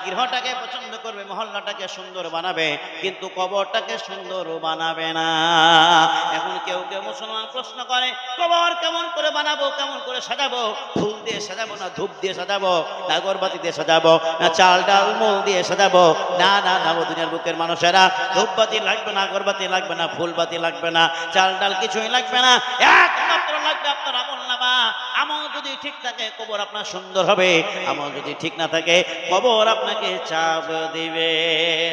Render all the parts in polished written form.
গৃহটাকে পছন্দ করবে, মহল্লাটাকে সুন্দর বানাবে, কিন্তু কবরটাকে সুন্দর বানাবে না। এখন কেউ কেউ মুসলমান প্রশ্ন করে, কবর কেমন করে বানাবো, কেমন করে সাজাবো? ফুল দিয়ে সাজাবো না ধূপ দিয়ে সাজাবো, না আগরবাতি দিয়ে সাজাবো, না চাল ডাল মূল দিয়ে সাজাবো? না না না, দুনিয়ার বুকের মানুষেরা ধূপবাতি লাগবে না, আগরবাতি লাগবে না, ফুলবাতি লাগবে না, চাল ডাল কিছুই লাগবে না, একমাত্র লাগবে আপনার আমলনামা। আমল যদি ঠিক থাকে কবর আপনার সুন্দর হবে, আমল যদি ঠিক না থাকে কবর আপনাকে চাপ দিবে।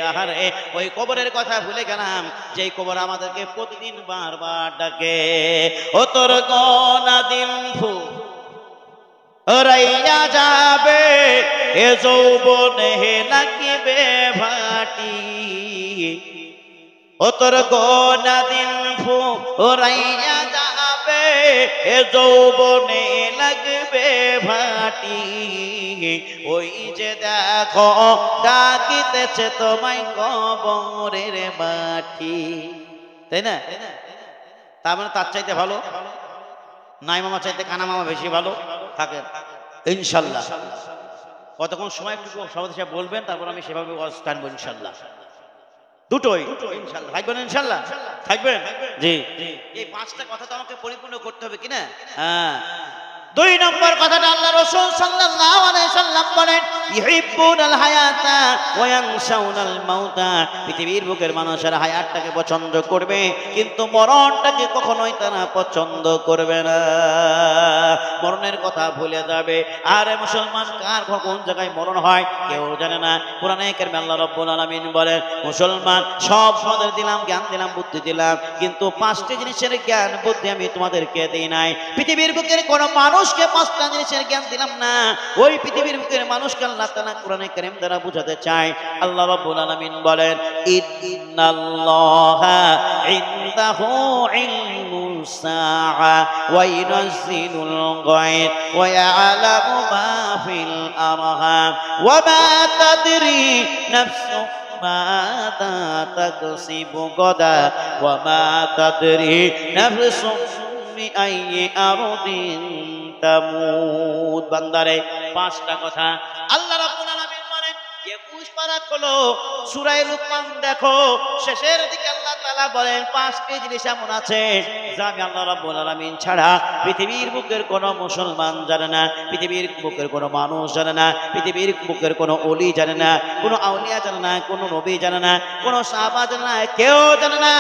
আরে ওই কবরের কথা ভুলে গেলাম, যেই কবর আমাদেরকে প্রতিদিন বারবার ডাকে, ও তোর গোনা দিন ফু রাইয়া যাবে, এ যৌবনে লাগিবে ভাটি, ও তোর গোনা দিন ফু রাইয়া যাবে, এ যৌবনে লাগবে ভাটি, ওই যে দেখো ডাকিতেছে তোমায় কবরের মাটি। তাই না? তার মানে তার চাইতে ভালো নাই মামা চাইতে কানা মামা বেশি ভালো থাকে ইনশাল্লাহ। কতক্ষণ সময় একটু সবাই সাহেব বলবেন, তারপর আমি সেভাবে টানবো ইনশাল্লাহ। দুটোই ইনশাল্লাহ থাকবেন, ইনশাল্লাহ থাকবেন। জি, এই পাঁচটা কথা তো আমাকে পরিপূর্ণ করতে হবে কিনা? হ্যাঁ। দুই নম্বর কথাটা আল্লাহ রাসূল সাল্লাল্লাহু আলাইহি সাল্লাম বলেন, ইউহিব্বুনাল হায়াতা ওয়া ইয়ানসাউনাল মাউতা। পৃথিবীর বুকের মানুষেরা হায়াতটাকে পছন্দ করবে, কিন্তু মরণটাকে কখনোই তারা পছন্দ করবে না। মরণের কথা ভুলে যাবে। আরে মুসলমান কার কোন জায়গায় মরণ হয় কেউ জানে না। কোরআনে কারিমে আল্লাহ রাব্বুল আলামিন বলেন, মুসলমান সব তোমাদের দিলাম, জ্ঞান দিলাম, বুদ্ধি দিলাম, কিন্তু পাঁচটি জিনিসের জ্ঞান বুদ্ধি আমি তোমাদেরকে দেই নাই। পৃথিবীর বুকের কোন মানুষকে পাঁচটা জিনিসের জ্ঞান দিলাম না। ওই পৃথিবীর বুকের মানুষকে আল্লাহ তাআলা কোরআনে কারীম দ্বারা বুঝাতে চায়। আল্লাহ রাব্বুল আলামিন বলেন, ইন্নাল্লাহা ইনদাহু ইলমুস সাআ ওয়া ইউনাজ্জিলুল গায়ব ওয়া ইয়ালামু মা ফিল আরহাম ওয়া মা তাদরি নাফসুন মাযা তাকসিবু গাদা ওয়া মা তাদরি নাফসুন বিআইয়ি আরদিন তামুত। বান্দারে পাঁচটা কথা আল্লাহ রাব্বুল আলামিন বলেন, 21 পারা খোলো সূরা লুকমান দেখো, শেষের দিকে আল্লাহ তাআলা বলেন পাঁচটি জিনিস এমন আছে যা আমি আল্লাহ রাব্বুল আলামিন ছাড়া পৃথিবীর বুকের কোন মুসলমান জানে না, পৃথিবীর বুকের কোন মানুষ জানে না, পৃথিবীর বুকের কোন ওলি জানে না, কোন আউলিয়া জানে না, কোন নবী জানে না, কোন সাহাবা জানে না, কেউ জানে না।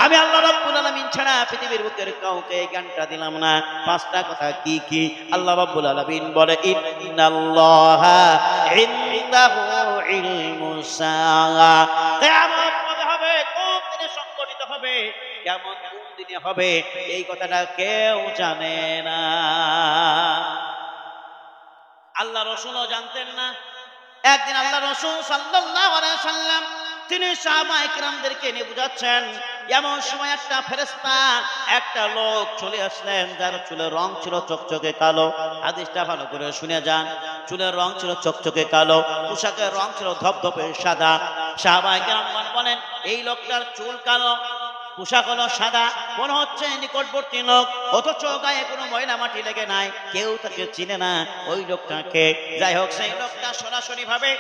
আমি আল্লাহ রাব্বুল আলামিন ছাড়া পৃথিবীর বুকের কাউকে এই জ্ঞানটা দিলাম না। পাঁচটা কথা কি কি? আল্লাহ রাব্বুল আলামিন বলে, ইন্নাল্লাহা ইনদাহু ইলমুস সাআ। কিয়ামত কবে হবে, কোন দিনে সংঘটিত হবে, কিয়ামত কোন দিনে হবে, এই কথাটা কেউ জানে না। আল্লাহ রাসূলও জানতেন না। একদিন আল্লাহ রাসূল সাল্লাল্লাহু আলাইহি সাল্লাম তিনি সাহাবায়ে কিরামদেরকে নিয়ে বুঝাচ্ছেন, এমন সময় একটা ফেরেশতা, একটা লোক চলে আসলেন, যার চুলের রং ছিল চকচকে কালো। হাদিসটা ভালো করে শুনে যান। চুলের রং ছিল চকচকে কালো, পোশাকের রং ছিল ধবধবে সাদা। সাহাবায়ে কিরামগণ বলেন, এই লোকটার চুল কালো, পোশাক হলো সাদা, মনে হচ্ছে নিকটবর্তী লোক, অথচ গায়ে কোনো ময়লা মাটি লেগে নাই, কেউ তাকে চিনে না। ওই লোকটাকে যাই হোক, সেই লোকটা সরাসরি ভাবে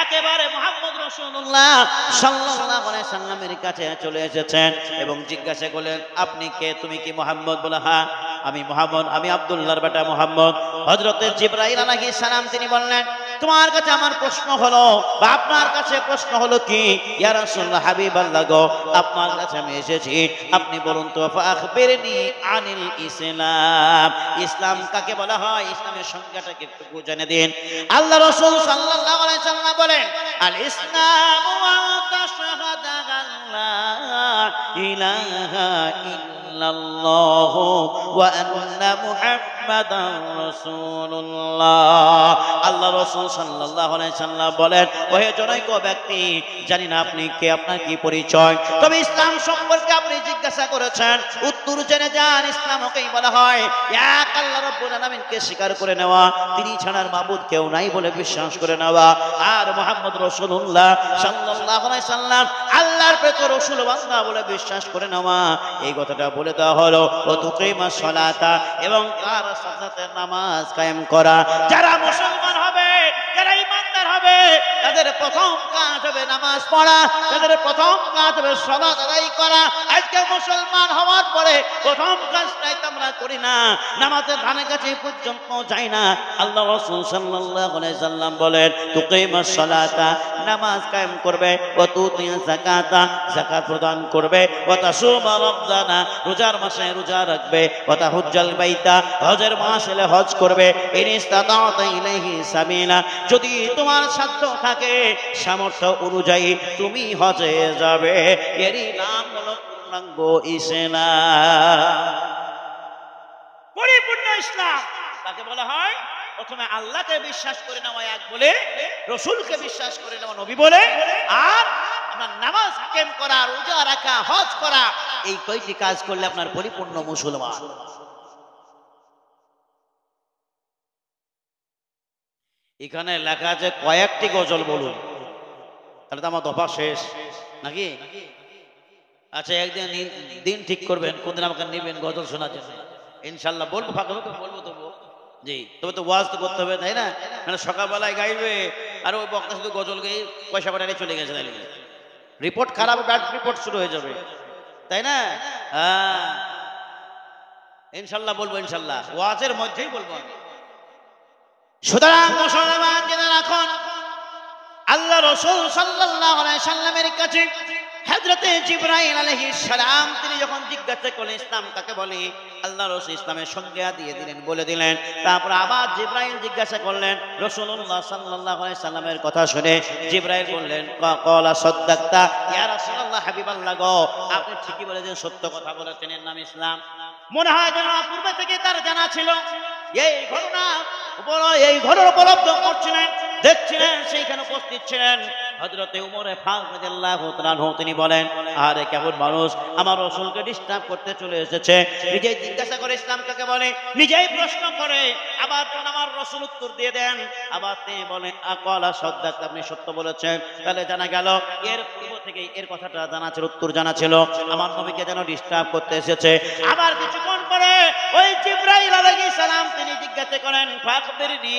একেবারে মুহাম্মদ রাসূলুল্লাহ সাল্লাল্লাহু আলাইহি সাল্লামের কাছে চলে এসেছেন এবং জিজ্ঞাসা করলেন, আপনি কে? তুমি কি মুহাম্মদ? বলে, হ্যাঁ আমি মুহাম্মদ, আমি আব্দুল্লাহর বেটা মুহাম্মদ। হযরতে জিবরাইল আলাইহিস সালাম তিনি বললেন, তোমার কাছে আমার প্রশ্ন হলো, বা আপনার কাছে প্রশ্ন হলো কি? ইয়া রাসূলুল্লাহ, হাবিবাল্লাহ গো, আপনার কাছে আমি এসেছি, আপনি বলুন তো, ফাখবিরনি আনিল ইসলাম। ইসলাম কাকে বলা হয়, ইসলামের সংজ্ঞাটাকে একটু জেনে দিন। আল্লাহ রাসূল সাল্লাল্লাহু আলাইহি সাল্লাম বলেন, আল ইসলামু ওয়া তাশহাদু আল্লা ইলাহা ইল্লাল্লাহু ওয়া আন্না মুহাম্মাদার রাসূলুল্লাহ। আল্লাহ রাসূল সাল্লাল্লাহু আলাইহি সাল্লাম বলেন, ওহে জনৈক ব্যক্তি, জানি না আপনি কে, আপনার কি পরিচয়, তবে ইসলাম সম্পর্কে আপনি জিজ্ঞাসা করেছেন, উত্তর জেনে যান। ইসলাম ওকেই বলা হয় এক আল্লাহ রাব্বুল আলামিনকে স্বীকার করে নেওয়া, তিনি ছাড়ার মাবুদ কেউ নাই বলে বিশ্বাস করে নেওয়া, আর মুহাম্মদ রাসূলুল্লাহ সাল্লাল্লাহু আলাইহি সাল্লাম আল্লাহর প্রেরিত রাসূল বান্দা বলে বিশ্বাস করে নেওয়া। এই কথাটা বলে দেওয়া হলো, ও তুকিমাস সালাতা, এবং কার সালাতের নামাজ কায়েম করা। যারা মুসলমান হবে, যারা ঈমানদার হবে, তাদের প্রথম কাজ হবে নামাজ পড়া, তাদের প্রথম কাজ হবে সালাত আদায় করা। আজকে মুসলমান হওয়ার পরে প্রথম কাজটাই তো আমরা করি না, নামাজের ধারে কাছে পর্যন্ত যাই না। আল্লাহ রাসূল সাল্লাল্লাহু আলাইহি সাল্লাম বলেন, তুকিমাস সালাতা, নামাজ কায়েম করবে, ওয়া তুতিয়া যাকাতা, যাকাত প্রদান করবে, ওয়া তাসুমা রমজানা, রোজার মাসে রোজা রাখবে, ওয়া তাহুজ্জাল বাইতা, হজের মাস এলে হজ করবে, ইন ইসতাতা'তা ইলাইহি সাবিলা, যদি তোমার সাধ্য থাকে সামর্থ্য অনুযায়ী তুমি হজে যাবে। এরই নাম হলো পূর্ণাঙ্গ ইসলাম, পরিপূর্ণ ইসলাম। তাকে বলা হয় প্রথমে আল্লাহকে বিশ্বাস করে নেওয়া এক বলে, রসুলকে বিশ্বাস করে নেওয়া নবী বলে, আর আপনার নামাজ কায়েম করা, রোজা রাখা, হজ করা, এই কয়টি কাজ করলে আপনার পরিপূর্ণ মুসলমান। এখানে লেখা আছে কয়েকটি গজল বলুন, তাহলে তো আমার দফা শেষ নাকি? আচ্ছা, একদিন দিন ঠিক করবেন কোনদিন আমাকে নেবেন গজল শোনার জন্য, ইনশাল্লাহ বলবো, ফাঁকা বলবো তবু। জি, তবে তো ওয়াজ তো করতে হবে, তাই না? মানে সকালবেলায় গাইবে আর ওই বক্তা শুধু গজল গেয়ে পয়সা পাঠালে চলে গেছে, তাই রিপোর্ট খারাপ, ব্যাড রিপোর্ট শুরু হয়ে যাবে, তাই না? হ্যাঁ, ইনশাল্লাহ বলবো, ইনশাল্লাহ ওয়াজের মধ্যেই বলবো আমি। সুতরাং মুসলমান জেনে রাখুন, আল্লাহ রাসূল সাল্লাল্লাহু আলাইহি সাল্লামের কাছে হযরতে জিবরাইল আলাইহিস সালাম তিনি যখন জিজ্ঞাসা করলেন ইসলাম কাকে বলে, আল্লাহ রাসূল ইসলামের সংজ্ঞা দিয়ে দিলেন, বলে দিলেন। তারপর আবার জিবরাইল জিজ্ঞাসা করলেন রাসূলুল্লাহ সাল্লাল্লাহু আলাইহি সাল্লামের কথা শুনে জিবরাইল বললেন, ক্বালা সাদ্দাকতা ইয়া রাসূলুল্লাহ, হাবিবাল্লাহ গো, আপনি ঠিকই বলেছেন, সত্য কথা বলেছেন, এর নাম ইসলাম। মনে হয় যেন পূর্বে থেকে তার জানা ছিল এই ঘটনা উপলব্ধ করছিলেন, দেখছিলেন, সেইখানে উপস্থিত ছিলেন হযরতে উমর ফারুক রাদিয়াল্লাহু তাআলা আনহু। তিনি বলেন, আরে কেমন মানুষ আমার রাসূলকে ডিস্টার্ব করতে চলে এসেছে, নিজেই জিজ্ঞাসা করে ইসলাম কাকে বলে, নিজেই প্রশ্ন করে, আবার যখন আমার রাসূল উত্তর দিয়ে দেন, আবার তিনি বলেন আকালা সাদ্দাক, আপনি সত্য বলেছেন। তাহলে জানা গেল এর পূর্ব থেকে এর কথাটা জানা ছিল, উত্তর জানা ছিল, আমার নবীকে যেন ডিস্টার্ব করতে এসেছে। আবার কিছুক্ষণ পরে ওই জিবরাইল আলাইহিস সালাম তিনি জিজ্ঞাসা করেন, ফাখবিরনি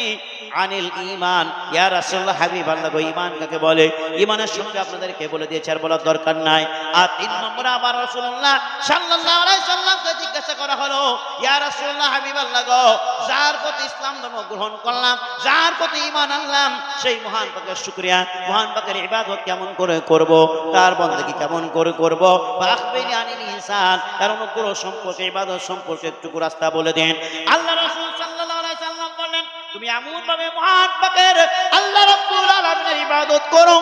আনিল ঈমান, ইয়া রাসূলুল্লাহ, হাবিবাল্লাহ গো, ঈমান কাকে বলে? ঈমানের সঙ্গে আপনাদেরকে বলে দিয়েছে, আর বলার দরকার নাই। আর 3 নম্বরে আবার রাসূলুল্লাহ সাল্লাল্লাহু আলাইহি সাল্লামকে জিজ্ঞাসা করা হলো, ইয়া রাসূলুল্লাহ, হাবিবাল্লাহ গো, যার প্রতি ইসলাম ধর্ম গ্রহণ করলাম, যার প্রতি ঈমান আনলাম, সেই মহান পাকের শুকরিয়া, মহান পাকের ইবাদত কেমন করে করব, তার বন্দেগী কেমন করে করব? ফাখবিরনি আনিল ইহসান, তার অনুগ্রহ সম্পর্কে, ইবাদত সম্পর্কে একটু রাস্তা বলে দেন। আল্লাহ রাসূল সাল্লাল্লাহু আলাইহি সাল্লাম বললেন, তুমি এমন ভাবে মহান পাকের আল্লাহ রাব্বুল আলামিনের ইবাদত করো,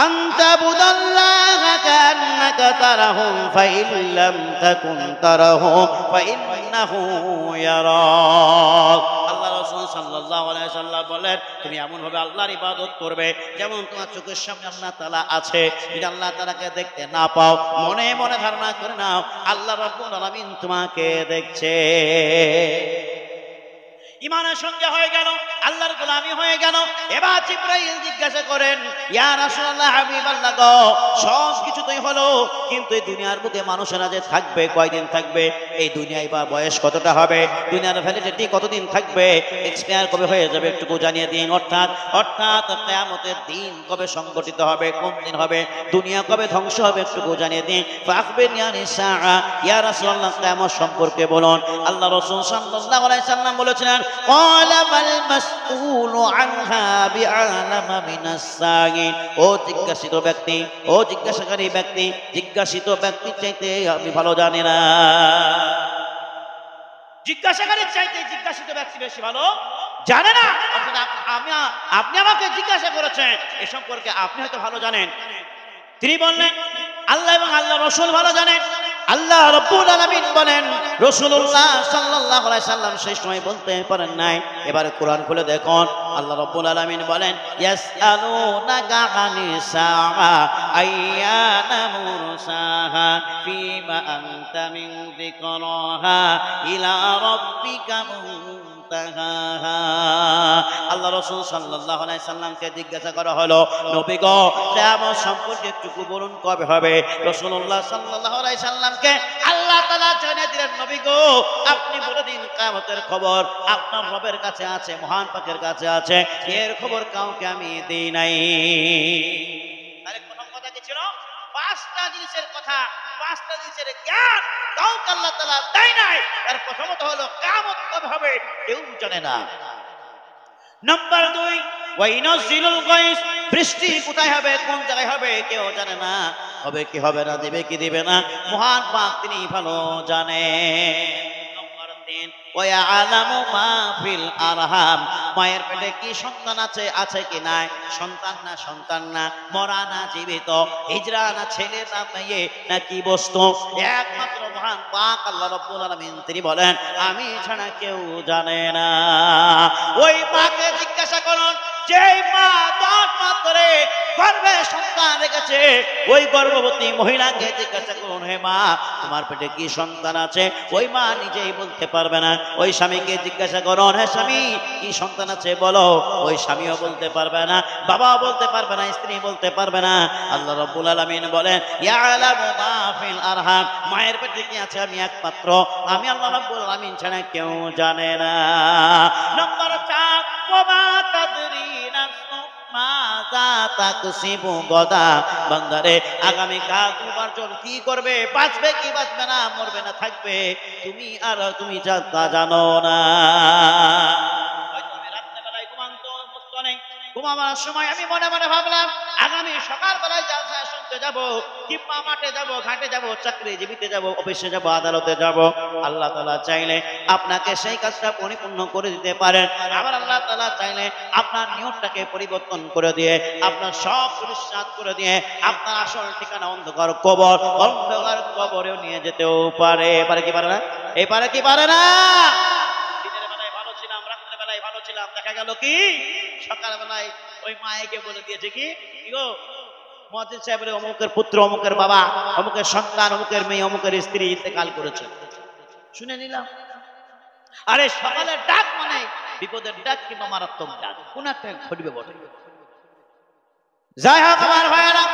আনতা বুদাল্লাহা কান্নাকা তারাহু ফাইন লাম তাকুন তারাহু ফাইন্নাহু ইয়ারাক। আল্লাহ রাসূল সাল্লাল্লাহু আলাইহি সাল্লাম বলেন, তুমি এমন ভাবে আল্লাহর ইবাদত করবে যেমন তোমার চোখের সামনে আল্লাহ তাআলা আছে। যদি আল্লাহ তাআলাকে দেখতে না পাও, মনে মনে ধারণা করে নাও আল্লাহ রাব্বুল আলামিন তোমাকে দেখছে। ঈমানের সঙ্গে হয়ে গেল, আল্লাহর গোলামি হয়ে গেল। এবার জিবরাইল জিজ্ঞাসা করেন, ইয়া রাসূলুল্লাহ, হাবিবাল্লাহ গো, সব কিছুতেই হলো, কিন্তু এই দুনিয়ার বুকে মানুষেরা যে থাকবে, কয়দিন থাকবে? এই দুনিয়ায় বা বয়স কতটা হবে? দুনিয়ার ভ্যালিডিটি কতদিন থাকবে? এক্সপায়ার কবে হয়ে যাবে একটু জানিয়ে দিন। অর্থাৎ কিয়ামতের দিন কবে সংগঠিত হবে, কোন দিন হবে, দুনিয়া কবে ধ্বংস হবে একটু জানিয়ে দিন। ফাখবিরনি আনিস সাআ, ইয়া রাসূলুল্লাহ, কিয়ামত সম্পর্কে বলুন। আল্লাহ রাসূল সাল্লাল্লাহু আলাইহি সাল্লাম বলেছিলেন, ক্বালা মাল মাসউলু আনহা বিআলামা মিনাস সাইল, ও জিজ্ঞাসিত ব্যক্তি, ও জিজ্ঞাসাকারী ব্যক্তি, জিজ্ঞাসিত ব্যক্তির চাইতে আমি ভালো জানি না। জিজ্ঞাসাকারীর চাইতে জিজ্ঞাসিত ব্যক্তি বেশি ভালো জানে না। আপনি আমাকে জিজ্ঞাসা করেছেন, এ সম্পর্কে আপনি হয়তো ভালো জানেন। তিনি বললেন, আল্লাহ এবং আল্লাহ রাসূল ভালো জানেন। আল্লাহ রাব্বুল আলামিন বলেন, রাসূলুল্লাহ সাল্লাল্লাহু আলাইহি সাল্লাম সেই সময় বলতে পারেন নাই। এবারে কোরআন খুলে দেখুন, আল্লাহ রাব্বুল আলামিন বলেন, ইয়াসআলুনাকা আনিস সাআ আইয়ানা মুরসাহা ফিমা আনতা মিন যিকরাহা ইলা রাব্বিকা মুনতাহাহা। আল্লাহ রাসূল সাল্লাল্লাহু আলাইহি সাল্লামকে জিজ্ঞাসা করা হলো, নবী গো কিয়ামত সম্পর্কে একটু বলুন কবে হবে? রাসূলুল্লাহ সাল্লাল্লাহু আলাইহি সাল্লামকে আল্লাহ তাআলা জানিয়ে দিলেন, নবী গো আপনি বলে দিন কিয়ামতের খবর আপনার রবের কাছে আছে, মহান পাকের কাছে আছে, এর খবর কাউকে আমি দেই নাই। তাহলে প্রথম কথা কি ছিল? পাঁচটা জিনিসের কথা, পাঁচটা জিনিসের জ্ঞান কাউকে আল্লাহ তাআলা দেয় নাই। আর প্রথমত হলো কিয়ামত কবে হবে কেউ জানে না। নাম্বার 2, ওয়াইনাজিলুল গায়স, বৃষ্টি কোথায় হবে, কোন জায়গায় হবে কেউ জানে না। হবে কি হবে না, দিবে কি দিবে না, মহান পাক তিনি ভালো জানেন। নাম্বার 3, ওয়ায়ালামু মা ফিল আরহাম, মায়ের পেটে কি সন্তান আছে, আছে কি নাই, সন্তান না সন্তান না, মরা না জীবিত, হিজরা না ছেলে না মেয়ে না কি বস্তু, একমাত্র মহান পাক আল্লাহ রাব্বুল আলামিন তিনি বলেন আমি ছাড়া কেউ জানে না। ওই মাকে জিজ্ঞাসা করুন, যেই মা 10 মাস ধরে গর্ভে সন্তান রেখেছে, ওই গর্ভবতী মহিলাকে জিজ্ঞাসা করুন, হে মা তোমার পেটে কি সন্তান আছে? ওই মা নিজেই বলতে পারবে না। ওই স্বামীকে জিজ্ঞাসা করুন, হে স্বামী কি সন্তান আছে বলো? ওই স্বামীও বলতে পারবে না, বাবাও বলতে পারবে না, স্ত্রী বলতে পারবে না। আল্লাহ রাব্বুল আলামিন বলেন ইয়ালামু মা ফিল আরহাম, মায়ের পেটে কি আছে আমি একমাত্র, আমি আল্লাহ রাব্বুল আলামিন ছাড়া কেউ জানে না। নম্বর 4, ওমা তাদরি নাফসু মাযা তাকসিবু গাদা, বান্দারে আগামী কাল তোমার জন্য কি করবে, বাঁচবে কি বাঁচবে না, মরবে না থাকবে, তুমি তা জানো না। হয়তো আমি রাত্রেবেলায় ঘুমান্ত নেই, ঘুমাবার সময় আমি মনে মনে ভাবলাম আগামী সকালবেলায় জালসা শুনতে যাব, কিংবা মাঠে যাব, ঘাটে যাব, চাকরিজীবীতে যাব, অফিসে যাব, আদালতে যাব। আল্লাহ তাআলা চাইলে আপনাকে সেই কাজটা পরিপূর্ণ করে দিতে পারেন। আবার আল্লাহ তাআলা চাইলে আপনার নিয়তটাকে পরিবর্তন করে দিয়ে, আপনার সব পরিষ্কার করে দিয়ে আপনার আসল ঠিকানা অন্ধকার কবর, অন্ধকার কবরেও নিয়ে যেতেও পারে। পারে কি পারে না? এই পারে কি পারে না? দিনের বেলায় ভালো ছিলাম, রাত্রে বেলায় ভালো ছিলাম, দেখা গেল কি সকালবেলায় ওই মায়েকে বলে দিয়েছে কি গো মুয়াজ্জিন সাহেবের অমুকের পুত্র, অমুকের বাবা, অমুকের সন্তান, অমুকের মেয়ে, অমুকের স্ত্রী ইন্তেকাল করেছে। শুনে নিলাম। আরে সকালের ডাক মানে বিপদের ডাক কিংবা মারাত্মক ডাক, কোন একটা ঘটবে বটে। যাই হোক আমার ভাইয়েরা,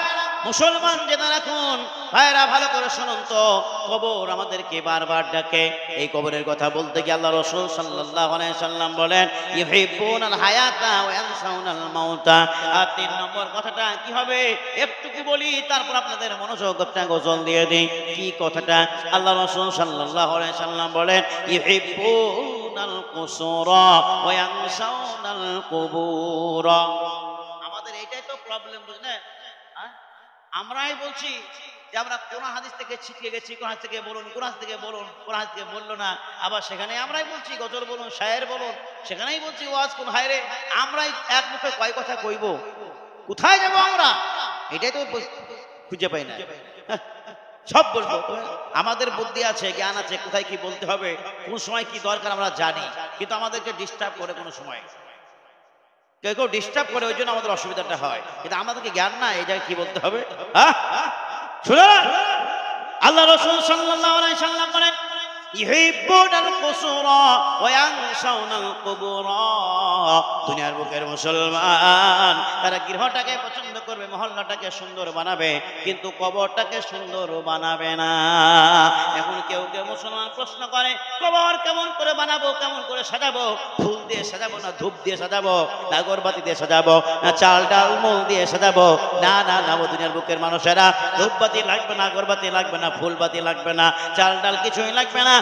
মুসলমান জেনে রাখুন, ভাইয়েরা ভালো করে শুনুন তো, কবর আমাদেরকে বারবার ডাকে। এই কবরের কথা বলতে গিয়ে আল্লাহ রাসূল সাল্লাল্লাহু আলাইহি সাল্লাম বলেন ইউহিব্বুনাল হায়াতা ওয়া ইয়ানসাউনাল মাউতা। আর 3 নম্বর কথাটা কি হবে একটু কি বলি, তারপর আপনাদের মনোযোগটা গোচর দিয়ে দিই। কি কথাটা? আল্লাহ রাসূল সাল্লাল্লাহু আলাইহি সাল্লাম বলেন ইউহিব্বুনাল কুসুরা ওয়া ইয়ানসাউনাল কুবুরা। আমাদের এইটাই তো প্রবলেম, বুঝলেন? আমরাই বলছি যে আমরা কোন হাদিস থেকে ছিটকে গেছি, কোন হাদিস থেকে বলুন, কোন হাদিস থেকে বলুন, কোন হাদিস থেকে বললো না। আবার সেখানে আমরাই বলছি গজল বলুন, শায়ের বলুন, সেখানেই বলছি ওয়াজ কোন হায়রে। আমরাই এক মুখে কয় কথা কইব, কোথায় যাব আমরা? এটাই তো খুঁজে পাই না। সব বলবো, আমাদের বুদ্ধি আছে, জ্ঞান আছে, কোথায় কি বলতে হবে, কোন সময় কি দরকার আমরা জানি, কিন্তু আমাদেরকে ডিস্টার্ব করে কোনো সময়, কেউ কেউ ডিস্টার্ব করে, ওই জন্য আমাদের অসুবিধাটা হয়। কিন্তু আমাদেরকে জ্ঞান না এই জায়গায় কি বলতে হবে। শুনুন, আল্লাহ রাসূল সাল্লাল্লাহু আলাইহি সাল্লাম বলেন ইউহিব্বুনাল কুসুরা ওয়া ইয়ানসাউনাল কুবুরা। দুনিয়ার বুকের মুসলমান তারা গৃহটাকে পছন্দ করবে, মহল্লাটাকে সুন্দর বানাবে, কিন্তু কবরটাকে সুন্দর বানাবে না। এখন কেউ কেউ মুসলমান প্রশ্ন করে কবর কেমন করে বানাবো, কেমন করে সাজাবো? ফুল দিয়ে সাজাবো না ধূপ দিয়ে সাজাবো, না আগরবাতি দিয়ে সাজাবো, না চাল ডাল মূল দিয়ে সাজাবো? না না না, দুনিয়ার বুকের মানুষেরা ধূপবাতি লাগবে না, আগরবাতি লাগবে না, ফুলবাতি লাগবে না, চাল ডাল কিছুই লাগবে না,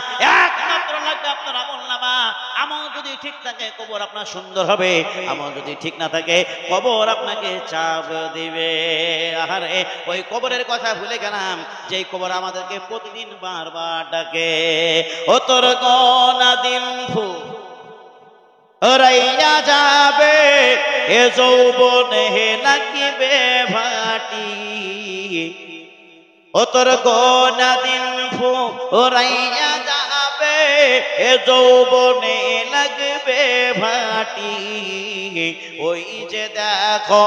একমাত্র লাগবে আপনার আমলনামা। আমল যদি ঠিক থাকে কবর আপনার সুন্দর হবে, আমল যদি ঠিক না থাকে কবর আপনাকে চাপ দিবে। আরে ওই কবরের কথা ভুলে গেলাম, যেই কবর আমাদেরকে প্রতিদিন বারবার ডাকে, ও তোর গনা দিন রাইয়া যাবে এ যৌবনে লাগিবে ভাটি, ও তোর গনা দিন রাইয়া যাবে এ যৌবনে লাগবে ভাটি, ওই যে দেখো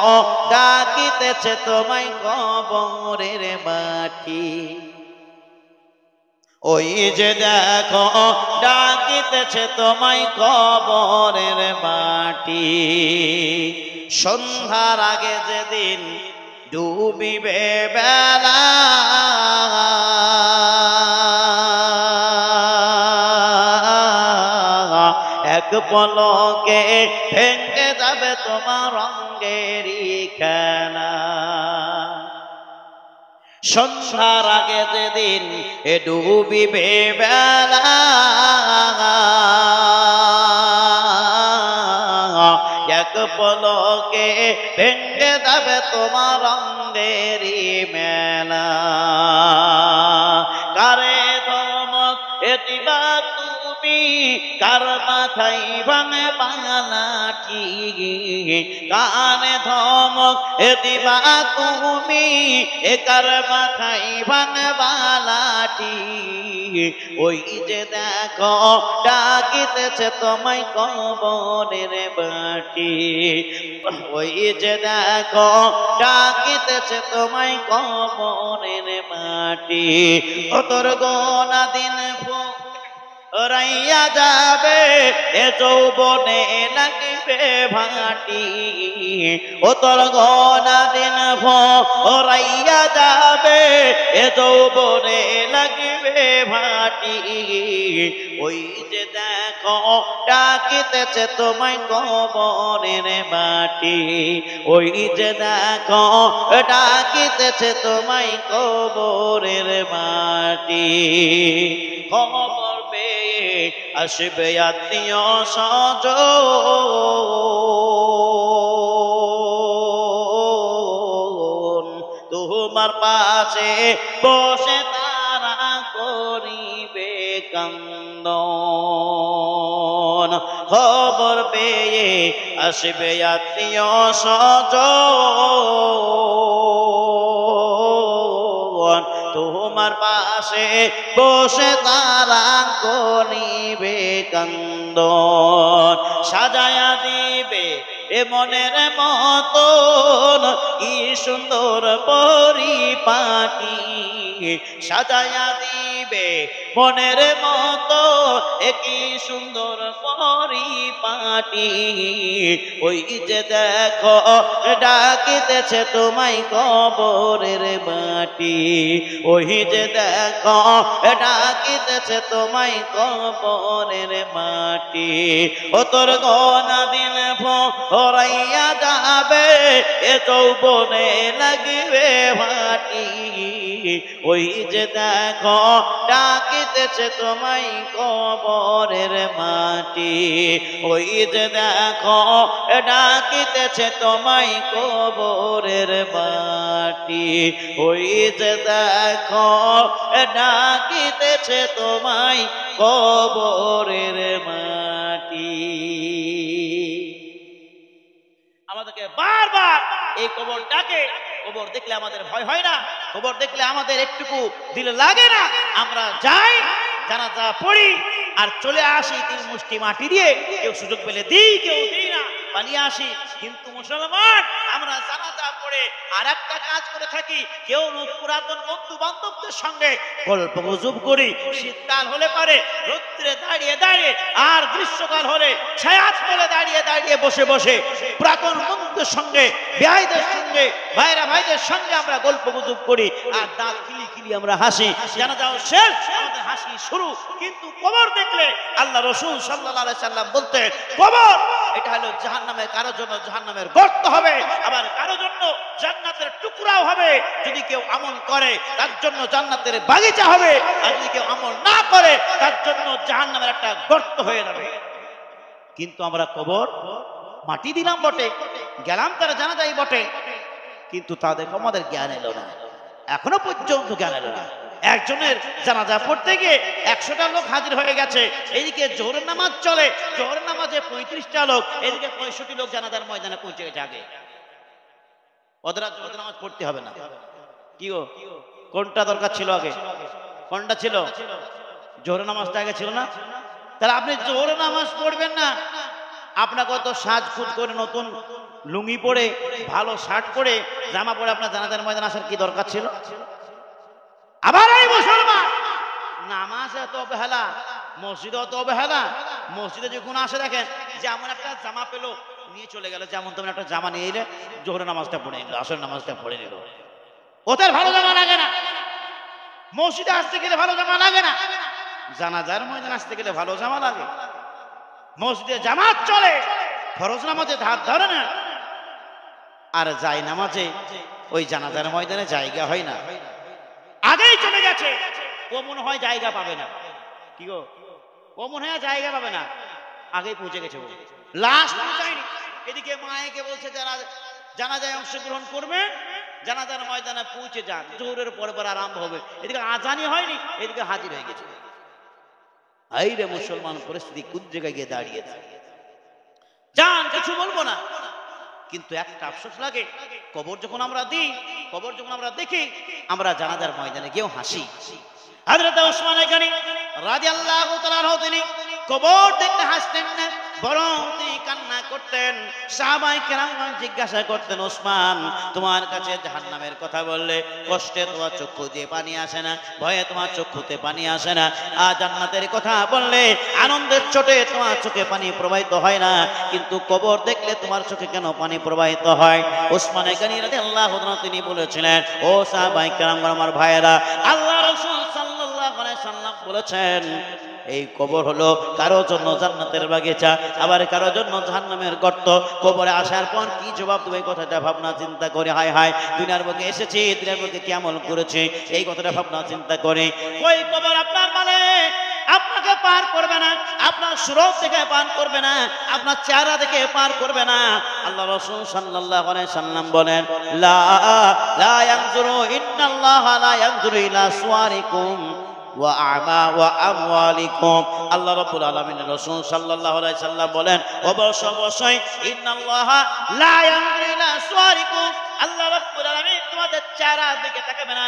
ডাকিতেছে তোমায় কবরের মাটি। ওই যে দেখো ডাকিতেছে তোমায় কবরের মাটি, সন্ধ্যার আগে যেদিন ডুবিবে বেলা, এক পলকে ভেঙে যাবে তোমার রঙেরই খেলা। সন্ধ্যার আগে যেদিন ডুবিবে বেলা, এক পলকে ভেঙে যাবে তোমার রঙেরই মেলা। কারে ধমক দিবা তুমি, কার মাথায় ভাঙে বালাটি, কানে ধমক দিবা তুমি, কার মাথায় ভাঙে বালাটি। ওই যে দেখো ডাকিতেছে তোমায় কবরের মাটি, ওই যে দেখো ডাকিতেছে তোমায় কবরের মাটি। ও তোর গোনা দিন রাইয়া যাবে এ যৌবনে লাগবে ভাটি, ও তোর গোনা দিন রাইয়া যাবে এ যৌবনে লাগবে ভাটি। ওই যে দেখো ডাকিতেছে তোমায় কবরের মাটি, ওই যে দেখো ডাকিতেছে তোমায় কবরের মাটি। খবর পেয়ে আসবে আত্মীয় স্বজন, তোমার পাশে বসে তারা করিবে কান্দন। খবর পেয়ে আসবে আত্মীয় স্বজন, তোমার পাশে বসে তারা করিবে কান্দন। সাজায়া দিবে এ মনের মতন কি সুন্দর পরিপাটি, সাজায়া দিবে মনের মতো কি সুন্দর পরিপাটি। ওই যে দেখো ডাকিতেছে তোমায় কবরের মাটি, ওই যে দেখো ডাকিতেছে তোমায় কবরের মাটি। ও তোর গোনা দিন ভরাইয়া যাবে এ যৌবনে লাগবে ভাটি, ওই যে দেখো ডাকিতেছে তোমায় কবরের মাটি, ওই যে দেখো ডাকিতেছে তোমায় কবরের মাটি, ওই যে দেখো ডাকিতেছে তোমায় কবরের মাটি। আমাদেরকে বারবার এই কবর ডাকে। কবর দেখলে আমাদের ভয় হয় না, কবর দেখলে আমাদের একটুকু দিলে লাগে না। আমরা যাই, জানাজা পড়ি আর চলে আসি তিন মুষ্টি মাটি দিয়ে, কেউ সুযোগ পেলে দিই, কেউ দিই না, পালিয়ে আসি। কিন্তু মুসলমান আমরা জানাজা পড়ে আর একটা কাজ করে থাকি, কেউ পুরাতন বন্ধু বান্ধবদের সঙ্গে গল্প গুজব করি। শীতকাল হলে পারে রৌদ্রে দাঁড়িয়ে দাঁড়িয়ে, আর গ্রীষ্মকাল হলে ছায়াত বলে দাঁড়িয়ে দাঁড়িয়ে বসে বসে পুরাতন বন্ধুদের সঙ্গে, ভাইদের সঙ্গে, ভাইদের সঙ্গে আমরা গল্প গুজব করি আর দাঁত কিলি কিলি আমরা হাসি। জানাজাও শেষ, আমাদের হাসি শুরু। কিন্তু কবর দেখলে আল্লাহ রাসূল সাল্লাল্লাহু আলাইহি সাল্লাম বলতেন, কবর এটা হলো জাহান্নামের, কারোর জন্য জাহান্নামের গর্ত হবে, আবার কারোর জন্য জান্নাতের টুকরাও হবে। যদি কেউ আমল করে তার জন্য জান্নাতের বাগিচা হবে, আর যদি কেউ আমল না করে তার জন্য জাহান্নামের একটা গর্ত হয়ে যাবে। কিন্তু আমরা কবর মাটি দিলাম বটে, গেলাম তারা জানাজাই বটে, কিন্তু তাদের আমাদের জ্ঞান এলো না, এখনো পর্যন্ত জ্ঞান এলো না। একজনের জানাজা পড়তে গিয়ে 100টা লোক হাজির হয়ে গেছে, এইদিকে জোহরের নামাজ চলে, জোহরের নামাজে 35টা লোক, এদিকে 65 লোক জানাজার ময়দানে পৌঁছে গেছে আগে। ওদের আর জোহরের নামাজ পড়তে হবে না। কি গো, কোনটা দরকার ছিল আগে? কোনটা ছিল? জোহরের নামাজটা আগে ছিল না? তাহলে আপনি জোহরের নামাজ পড়বেন না, আপনাকে তো সাজগুজ করে নতুন লুঙ্গি পরে, ভালো শার্ট পরে, জামা পরে আপনার জানাজার ময়দানে আসার কি দরকার ছিল? আবার এই মুসলমান নামাজে তো অবহেলা, মসজিদে তো অবহেলা। মসজিদে যখন আসে দেখেন যেমন একটা জামা পেলো নিয়ে চলে গেল, যেমন তেমন একটা জামা নিয়ে এলে জোহরের নামাজটা পড়ে নিল, আসরের নামাজটা পড়ে নিল। ওদের ভালো জামা লাগে না। মসজিদে আসতে গেলে ভালো জামা লাগে না, জানাজার ময়দানে আসতে গেলে ভালো জামা লাগে। মসজিদে জামাত চলে, ফরজ নামাজে ধার ধরে না, আর যাই নামাজে ওই জানাজার ময়দানে জায়গা হয় না। আগেই চলে গেছে, ও মনে হয় জায়গা পাবে না। কি গো, ও মনে হয় জায়গা পাবে না, আগেই পৌঁছে গেছে। ও লাশ পৌঁছায়নি। এদিকে মায়েকে বলছে যারা জানাজায় অংশগ্রহণ করবে জানাজার ময়দানে পৌঁছে যান, জোহরের পরে পরে আরম্ভ হবে। এদিকে আজানি হয়নি, এদিকে হাজির হয়ে গেছে। এই রে মুসলমান, পরিস্থিতি কোন জায়গায় গিয়ে দাঁড়িয়েছে জান, কিছু বলবো না, কিন্তু একটা আফসোস লাগে, কবর যখন আমরা দিই, কবর যখন আমরা দেখি, আমরা জানাজার ময়দানে গিয়েও হাসি। হযরত ওসমান গনি রাদিয়াল্লাহু তাআলা তিনি কবর দেখতে হাসতেন না, বরং তিনি কান্না করতেন। সাহাবায়ে কেরাম জিজ্ঞাসা করতেন, ওসমান তোমার কাছে জাহান্নামের কথা বললে কষ্টে তোমার চক্ষু দিয়ে পানি আসে না, ভয়ে তোমার চক্ষুতে পানি আসে না, আর জান্নাতের কথা বললে আনন্দের চোটে তোমার চোখে পানি প্রবাহিত হয় না, কিন্তু কবর দেখলে তোমার চোখে কেন পানি প্রবাহিত হয়? ওসমান গনি রাদিয়াল্লাহু তাআলা তিনি বলেছিলেন, ও সাহাবায়ে কেরাম আমার ভাইয়েরা, আল্লাহ রাসূল সাল্লাল্লাহু আলাইহি সাল্লাম বলেছেন এই কবর হলো কারো জন্য জান্নাতের বাগিচা, আবার কারো জন্য জাহান্নামের গর্ত। কবরে আসার পর কি জবাব দেবে, কথাটা ভাবনা চিন্তা করে, হায় হায় দুনিয়ার বুকে এসেছি, দুনিয়ার বুকে কি আমল করেছি, এই কথাটা ভাবনা চিন্তা করে। ওই কবর আপনার মানে আপনাকে পার করবে না, আপনার সুরত দেখে পার করবে না, আপনার চেহারা দেখে পার করবে না। আল্লাহ রাসূল সাল্লাল্লাহু আলাইহি সাল্লাম বলেন, লা লা ইয়ানজুরু ইন্নাল্লাহা লা ইয়ানজুরু ইলা সুওয়ারিকুম ওয়া আমা ওয়া আমওয়ালিকুম। আল্লাহ রাব্বুল আলামিন রাসূল সাল্লাল্লাহু আলাইহি সাল্লাম বলেন, অবশ্যই ইন্নাল্লাহা লা ইয়ানজুরু ইলা সুওয়ারিকুম, আল্লাহ রাব্বুল আলামিন তোমাদের চেহারার দিকে তাকাবে না,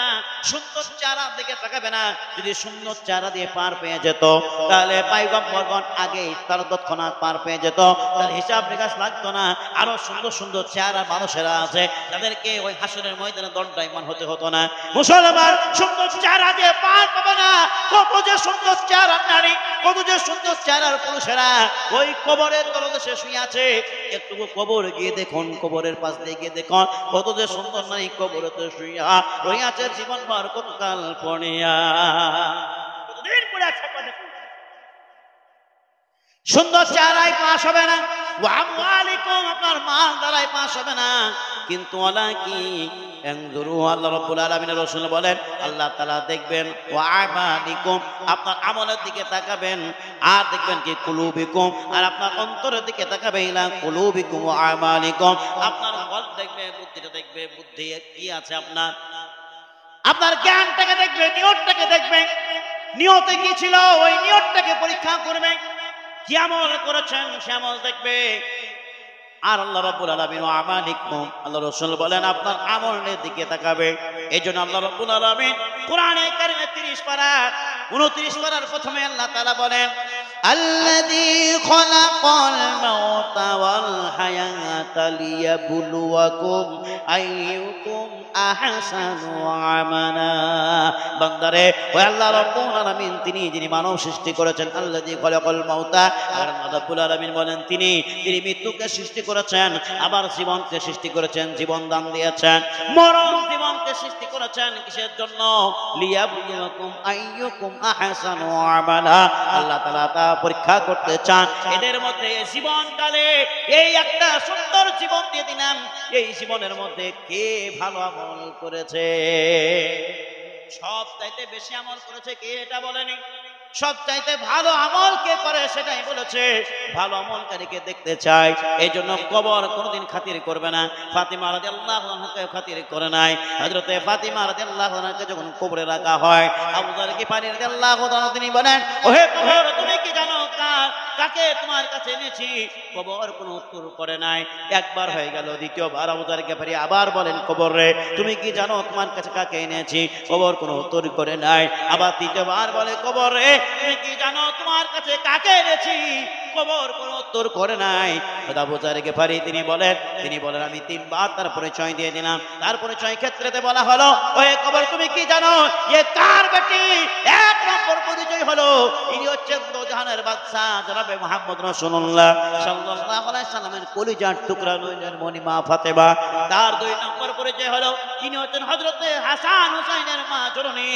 সুন্দর চেহারার দিকে তাকাবে না। যদি সুন্দর চেহারা দিয়ে পার পেয়ে যেত তাহলে পয়গম্বরগণ আগেই তার তৎক্ষণাৎ পার পেয়ে যেত, তার হিসাব নিকাশ লাগতো না। আরো সুন্দর সুন্দর চেহারা মানুষেরা আছে, তাদেরকে ওই হাসরের ময়দানে দণ্ডায়মান হতে হতো না। মুসলমান সুন্দর চেহারা দিয়ে পার পাবে না। কত যে সুন্দর চেহারা নারী, কত যে সুন্দর চেহারার পুরুষেরা ওই কবরের তলদেশে শুয়ে আছে। একটু কবর গিয়ে দেখুন, কবরের পাশ দিয়ে গিয়ে দেখুন, কত যে সুন্দর নারী কবরেতে শুইয়া রইয়াছে জীবনভর কতকাল পড়িয়া, কতদিন পড়ে আছে। সুন্দর চেহারায় পাশ হবে না, আপনার মাল দ্বারাই পাশ হবে না, কিন্তু আল্লাহ রাব্বুল আলামিনের রাসূল বলেন আল্লাহ তাআলা দেখবেন ওয়া আমালিকুম, আপনার আমলের দিকে তাকাবেন, আর দেখবেন কি কুলুবিকুম, আর আপনার অন্তরের দিকে তাকাবেন, ইলা কুলুবিকুম ওয়া আমালিকুম, আপনার মন দেখবে, বুদ্ধিটা দেখবে, বুদ্ধি কি আছে আপনার, আপনার জ্ঞানটাকে দেখবে, নিয়তটাকে দেখবে, নিয়তে কি ছিল ওই নিয়তটাকে পরীক্ষা করবে, কি আমল করেছেন সে আমল দেখবে। আর আল্লাহ রাব্বুল আলামিন ওয়া আমালিকুম, আল্লাহ রাসূল বলেন আপনার আমলের দিকে তাকাবে। এইজন্য আল্লাহ রাব্বুল আলামিন কোরআনে কারিমে 30 পারা 29 পারার প্রথমে আল্লাহ তাআলা বলেন, আল্লাযী খালাকাল মাউতা ওয়াল হায়াতা লিয়াবলুয়াকুম আইয়ুকুম আহসানু আমালা। বান্দারে, ওই আল্লাহ রাব্বুল আলামিন তিনি যিনি মানব সৃষ্টি করেছেন, আল্লাযী খালাকাল মাউতা, আর আল্লাহ রাব্বুল আলামিন বলেন তিনি মৃত্যুকে সৃষ্টি করেছেন, আবার জীবনকে সৃষ্টি করেছেন, জীবন দান দিয়েছেন, মরণ জীবনকে সৃষ্টি করেছেন কিসের জন্য? লিয়াবলুয়াকুম আইয়ুকুম আহসানু আমালা। আল্লাহ তাআলা তা পরীক্ষা করতে চান এদের মধ্যে জীবনকালে এই একটা সুন্দর জীবন দিয়ে দিলাম, এই জীবনের মধ্যে কে ভালো আমল করেছে। সব চাইতে বেশি আমল করেছে কে এটা বলেনি, সব চাইতে ভালো আমল কে করে সেটাই বলেছে। ভালো আমলকারীকে দেখতে চাই, এই জন্য কবর কোনোদিন খাতির করবে না। ফাতিমা রাদিয়াল্লাহু আনহাকে খাতির করে নাই। হযরতে ফাতিমা রাদিয়াল্লাহু আনহাকে যখন কবরে রাখা হয়, আবু যার গিফারী রাদিয়াল্লাহু তাআলা তিনি বলেন, ওহে কবর তুমি কি জানো কাকে তোমার কাছে এনেছি? কবর কোনো উত্তর করে নাই। একবার হয়ে গেল, দ্বিতীয়বার আবু যার গিফারী আবার বলেন, কবর রে তুমি কি জানো তোমার কাছে কাকে এনেছি? কবর কোনো উত্তর করে নাই। আবার তৃতীয়বার বলে, কবর রে তুমি কি জানো তোমার কাছে কাকে এনেছি? কবর কোনো উত্তর করে নাই। আবু যার গিফারি তিনি বলেন আমি 3 বার তার পরিচয় দিয়ে দিলাম। তার পরিচয় ক্ষেত্রেতে বলা হলো, ওহে কবর তুমি কি জানো এ কার বেটি? 1 নম্বর পরিচয় হলো ইনি হচ্ছেন দোজাহানের বাদশা জনাবে মুহাম্মদ রাসূলুল্লাহ সাল্লাল্লাহু আলাইহি সাল্লামের কলিজার টুকরা নয়নের মনি মা ফাতেমা। তার 2 নম্বর পরিচয় হলো ইনি হচ্ছেন হযরতে হাসান হুসাইনের মা জননী।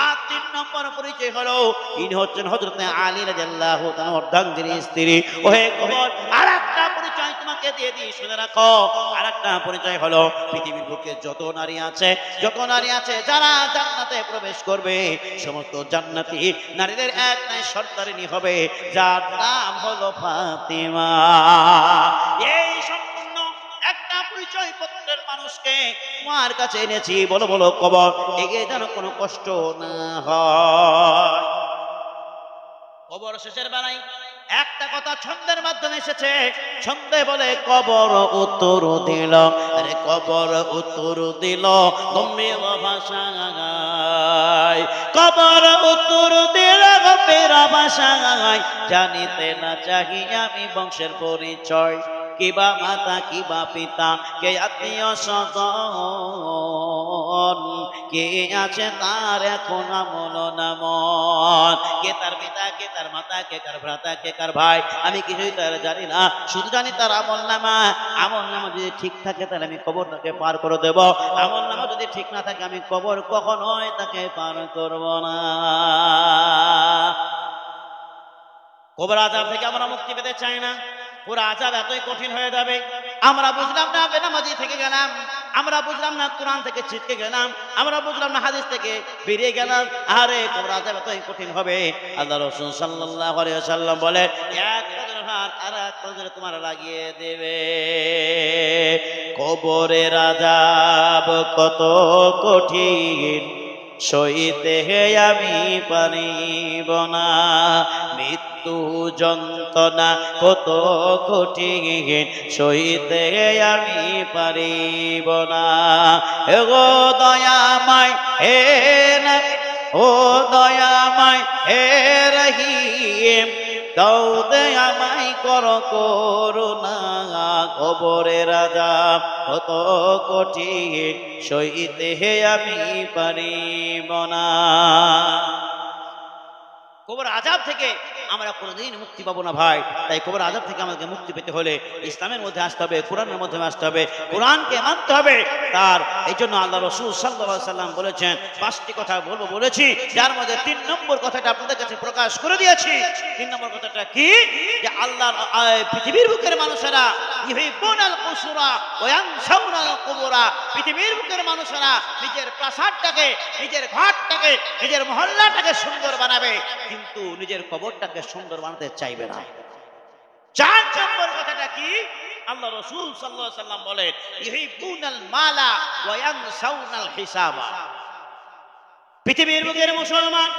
আর 3 নম্বর পরিচয় হলো ইনি হচ্ছেন হযরতে আলী রাদিয়াল্লাহু তাআলা অর্ধাঙ্গিনী স্ত্রী। ওহে কবর আরেকটা পরিচয় তোমাকে দিয়ে দিই, শুনে রাখো। আরেকটা পরিচয় হলো পৃথিবীর বুকে যত নারী আছে যারা জান্নাতে প্রবেশ করবে সমস্ত জান্নাতি নারীদের এক নাই সর্দারিনী হবে, যার নাম হলো ফাতেমা। এই সম্পূর্ণ একটা পরিচয় পত্রের মানুষকে তোমার কাছে এনেছি। বলো বলো কবর, এগিয়ে যেন কোনো কষ্ট না হয়। কবর শেষের বেলায় একটা কথা ছন্দের মাধ্যমে এসেছে। ছন্দে বলে কবর উত্তর দিল, আরে কবর উত্তর দিল গম্ভীর ভাষায়, কবর উত্তর দিল গম্ভীর ভাষায়, জানিতে না চাহি আমি বংশের পরিচয়, কিবা মাতা কিবা পিতা কে আত্মীয় স্বজন, কে আছে তার এখন আমল নামন, কে তার পিতা কে তার মাতা কে কার ভ্রাতা কে কার ভাই আমি কিছুই তার জানি না, শুধু জানি তার আমল নামা যদি ঠিক থাকে তাহলে আমি কবরটাকে পার করে দেব, আমল নামা যদি ঠিক না থাকে আমি কবর কখনোই তাকে পার করব না। কবর আযাব থেকে আমরা মুক্তি পেতে চাই না, পুরো আযাব এতই কঠিন হয়ে যাবে। আমরা বুঝলাম না বেনামাজি থেকে গেলাম, আমরা বুঝলাম না কোরআন থেকে ছিটকে গেলাম, আমরা বুঝলাম না হাদিস থেকে বেরিয়ে গেলাম, আরে কবর আযাব এতই কঠিন হবে। আল্লাহ রাসূল সাল্লাল্লাহু আলাইহি ওয়াসাল্লাম বলে এক কদরের হাত আর এক কদরে তোমার লাগিয়ে দেবে। কবরের আযাব কত কঠিন সইতে আমি পারিব না, মৃত্যু যন্ত্রণা কত কঠিন সইতে আমি পারিব না। গো দয়াময় হে ও দয়াময় হে রহিম, দাও দে আমায় করুণা, কবরের আযাব কত কঠিন সইতে আমি পারিব না। কবর আযাব থেকে আমরা কোনোদিন মুক্তি পাবো না ভাই। তাই কবর আযাব থেকে আমাদেরকে মুক্তি পেতে হলে ইসলামের মধ্যে আসতে হবে, কোরআনের মধ্যে আসতে হবে, কোরআনকে মানতে হবে। তার এই জন্য আল্লাহ রাসূল সাল্লাল্লাহু আলাইহি সাল্লাম বলেছেন 5টি কথা বলেছি, যার মধ্যে 3 নম্বর কথাটা আপনাদের কাছে প্রকাশ করে দিয়েছি। 3 নম্বর কথাটা কি? যে আল্লাহর পৃথিবীর বুকের মানুষেরা ইউহিব্বুনাল কুসুরা ওয়া ইয়ানসাউনাল কুবুরা, পৃথিবীর বুকের মানুষেরা নিজের প্রাসাদটাকে, নিজের ঘরটাকে, নিজের মহল্লাটাকে সুন্দর বানাবে, কিন্তু নিজের কবরটাকে সুন্দর বানাতে চাইবে না। 4 নম্বর কথাটা কি? আল্লাহ রাসূল সাল্লাল্লাহু আলাইহি সাল্লাম বলেন ইউহিব্বুনাল মালা ওয়া ইয়ানসাউনাল হিসাবা, পৃথিবীর বুকের মুসলমান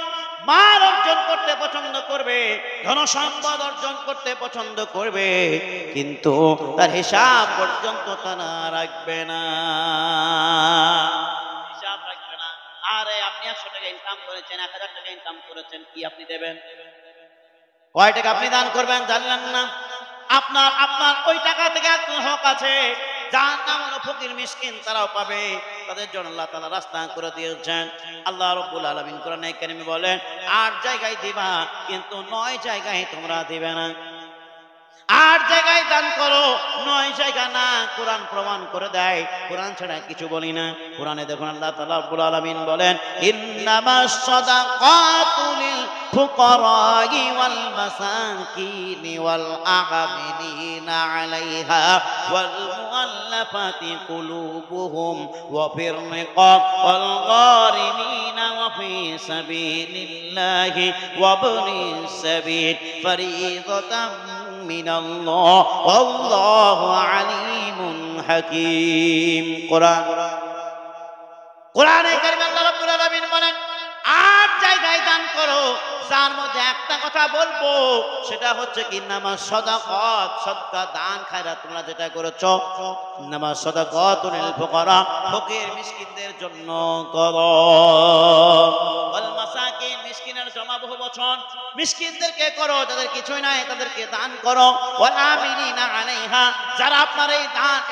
মাল অর্জন করতে পছন্দ করবে, ধন সম্পদ অর্জন করতে পছন্দ করবে, কিন্তু তার হিসাব পর্যন্ত তারা রাখবে না, হিসাব রাখবে না। আরে আপনি 100 টাকা ইনকাম করেছেন, 1000 টাকা ইনকাম করেছেন, কি আপনি দেবেন? কয় টাকা আপনি দান করবেন জানেন না? আপনার ওই টাকা থেকে আপনার হক আছে, যার নাম হলো ফকির মিসকিন, তারাও পাবে, তাদের জন্য আল্লাহ তাআলা রাস্তা করে দিয়েছেন। আল্লাহ রাব্বুল আলামিন কোরআনে কারিমে বলেন 8 জায়গায় দিবা, কিন্তু 9 জায়গায় তোমরা দিবে না। 8 জায়গায় দান করো, 9 জায়গা না। কোরআন প্রমাণ করে দেয়, কোরআন ছাড়া কিছু বলি না। কোরআনে দেখুন আল্লাহ তাআলা রাব্বুল আলামিন বলেন ইন্নামাস সাদাকাতু লিল ফুকারাই ওয়াল মাসাকিনি ওয়াল আমিলিনা আলাইহা ওয়াল মুআল্লাফাতি কুলুবুহুম ওয়া ফির রিকাব ওয়াল গারিমিনা ওয়া ফি সাবিলিল্লাহি ওয়া ইবনিস সাবিল ফরিদাতাম মিনাল্লাহ আল্লাহু আলিমুন হাকীম। কোরআনে কারিমে আল্লাহ রাব্বুল আলামিন বলেন 8 জায়গায় দান করো, যার মধ্যে একটা কথা বলবো, সেটা হচ্ছে কি নামাজ সাদাকাত, সাদকা দান খায়রাত তোমরা যেটা করেছো, নামাজ সাদাকাতুল ফুকারা, ফকির মিসকিনদের জন্য করো, ওয়াল মাসাকিন মিসকিনের জমা বহু বচন, মিসকিনদেরকে করো, যাদের কিছুই নাই তাদেরকে দান করো। ওয়াল আমিলিনা আলাইহা, যারা আপনার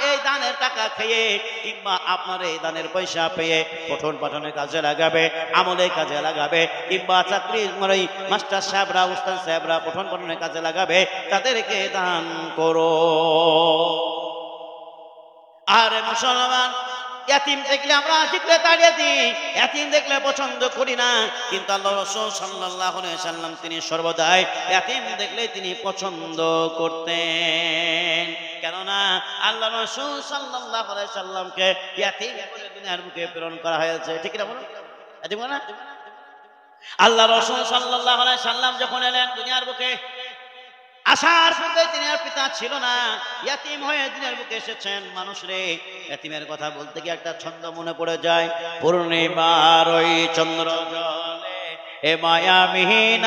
এই দানের টাকা খেয়ে কিংবা আপনার এই দানের পয়সা পেয়ে পঠন পাঠনের কাজে লাগাবে, আমলে কাজে লাগাবে, কিংবা চাকরি মাস্টার সাহেবরা উস্তাদ সাহেবরা পঠন পাঠনের কাজে লাগাবে, তাদেরকে দান করো। আরে মুসলমান, ইয়াতিম দেখলে আমরা জিকরে তাড়িয়ে দিই, ইয়াতিম দেখলে পছন্দ করি না, কিন্তু আল্লাহ রাসূল সাল্লাল্লাহু আলাইহি সাল্লাম তিনি সর্বদাই ইয়াতিম দেখলে তিনি পছন্দ করতেন। কেননা আল্লাহ রাসূল সাল্লাল্লাহু আলাইহি সাল্লামকে ইয়াতিম বলে দুনিয়ার বুকে প্রেরণ করা হয়েছে। ঠিক না বলুন? ইয়াতিম না? আল্লাহ রাসূল সাল্লাল্লাহু আলাইহি সাল্লাম যখন এলেন দুনিয়ার বুকে, আসার পূর্বে তিনি আর পিতা ছিল না, ইয়াতিম হয়ে দুনিয়ার বুকে এসেছেন। মানুষ রে, ইয়াতিমের কথা বলতে গিয়ে একটা ছন্দ মনে পড়ে যায়। পূর্ণিমার ওই চন্দ্র জলে এ মায়াবিহীন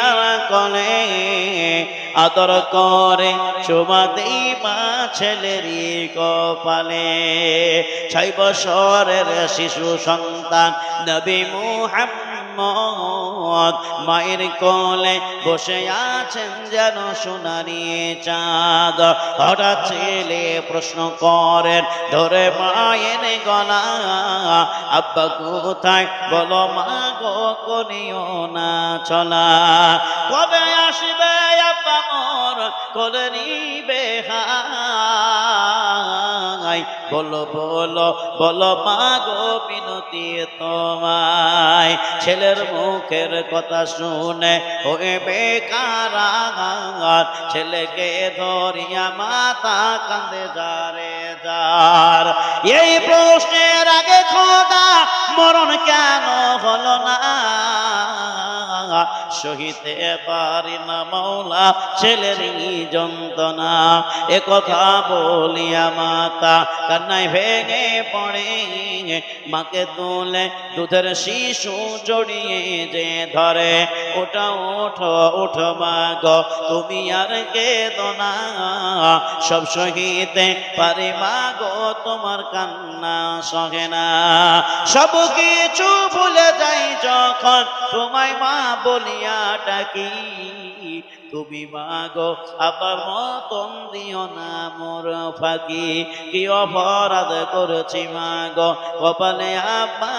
কলে আদর করে চুমা দেই মা ছেলেরই কপালে। 6 বছরের শিশু সন্তান নবী মুহাম্মদ মায়ের কোলে বসে আছেন যেন সোনারি চাঁদ। হঠাৎ ছেলে প্রশ্ন করেন ধরে মায়ের গলা, আব্বা কোথায় বলো মা গো, করিও না চলা। কবে আসবে আব্বা মোর কোলে নিবে হাই, বলো বলো বলো মা গো বিনতি তোমায়। ছেলের মুখের কথা শুনে হয়ে বেকারাগার, ছেলেকে ধরিয়া মাতা কান্দে যারে যার। এই প্রশ্নের আগে খোদা মরণ কেন হলো না, সহিতে পারি না মৌলা ছেলেরই যন্ত্রণা। এ কথা বলিয়া মাতা কান্নায় ভেঙে পড়ে, মাকে তুলে দুধের শিশু জড়িয়ে যে ধরে। ওটা ওঠো ওঠো মা গো, তুমি আর কেঁদো না, সব সহিতে পারি মা গো, তোমার কান্না সহে না। সব কিছু ভুলে যাই যখন তোমায় মা বলিয়া ডাকি, তুমি মাগো আবার মতন দিও না মোর ফাঁকি। কি অপরাধ করেছি মাগো, কপালে আব্বা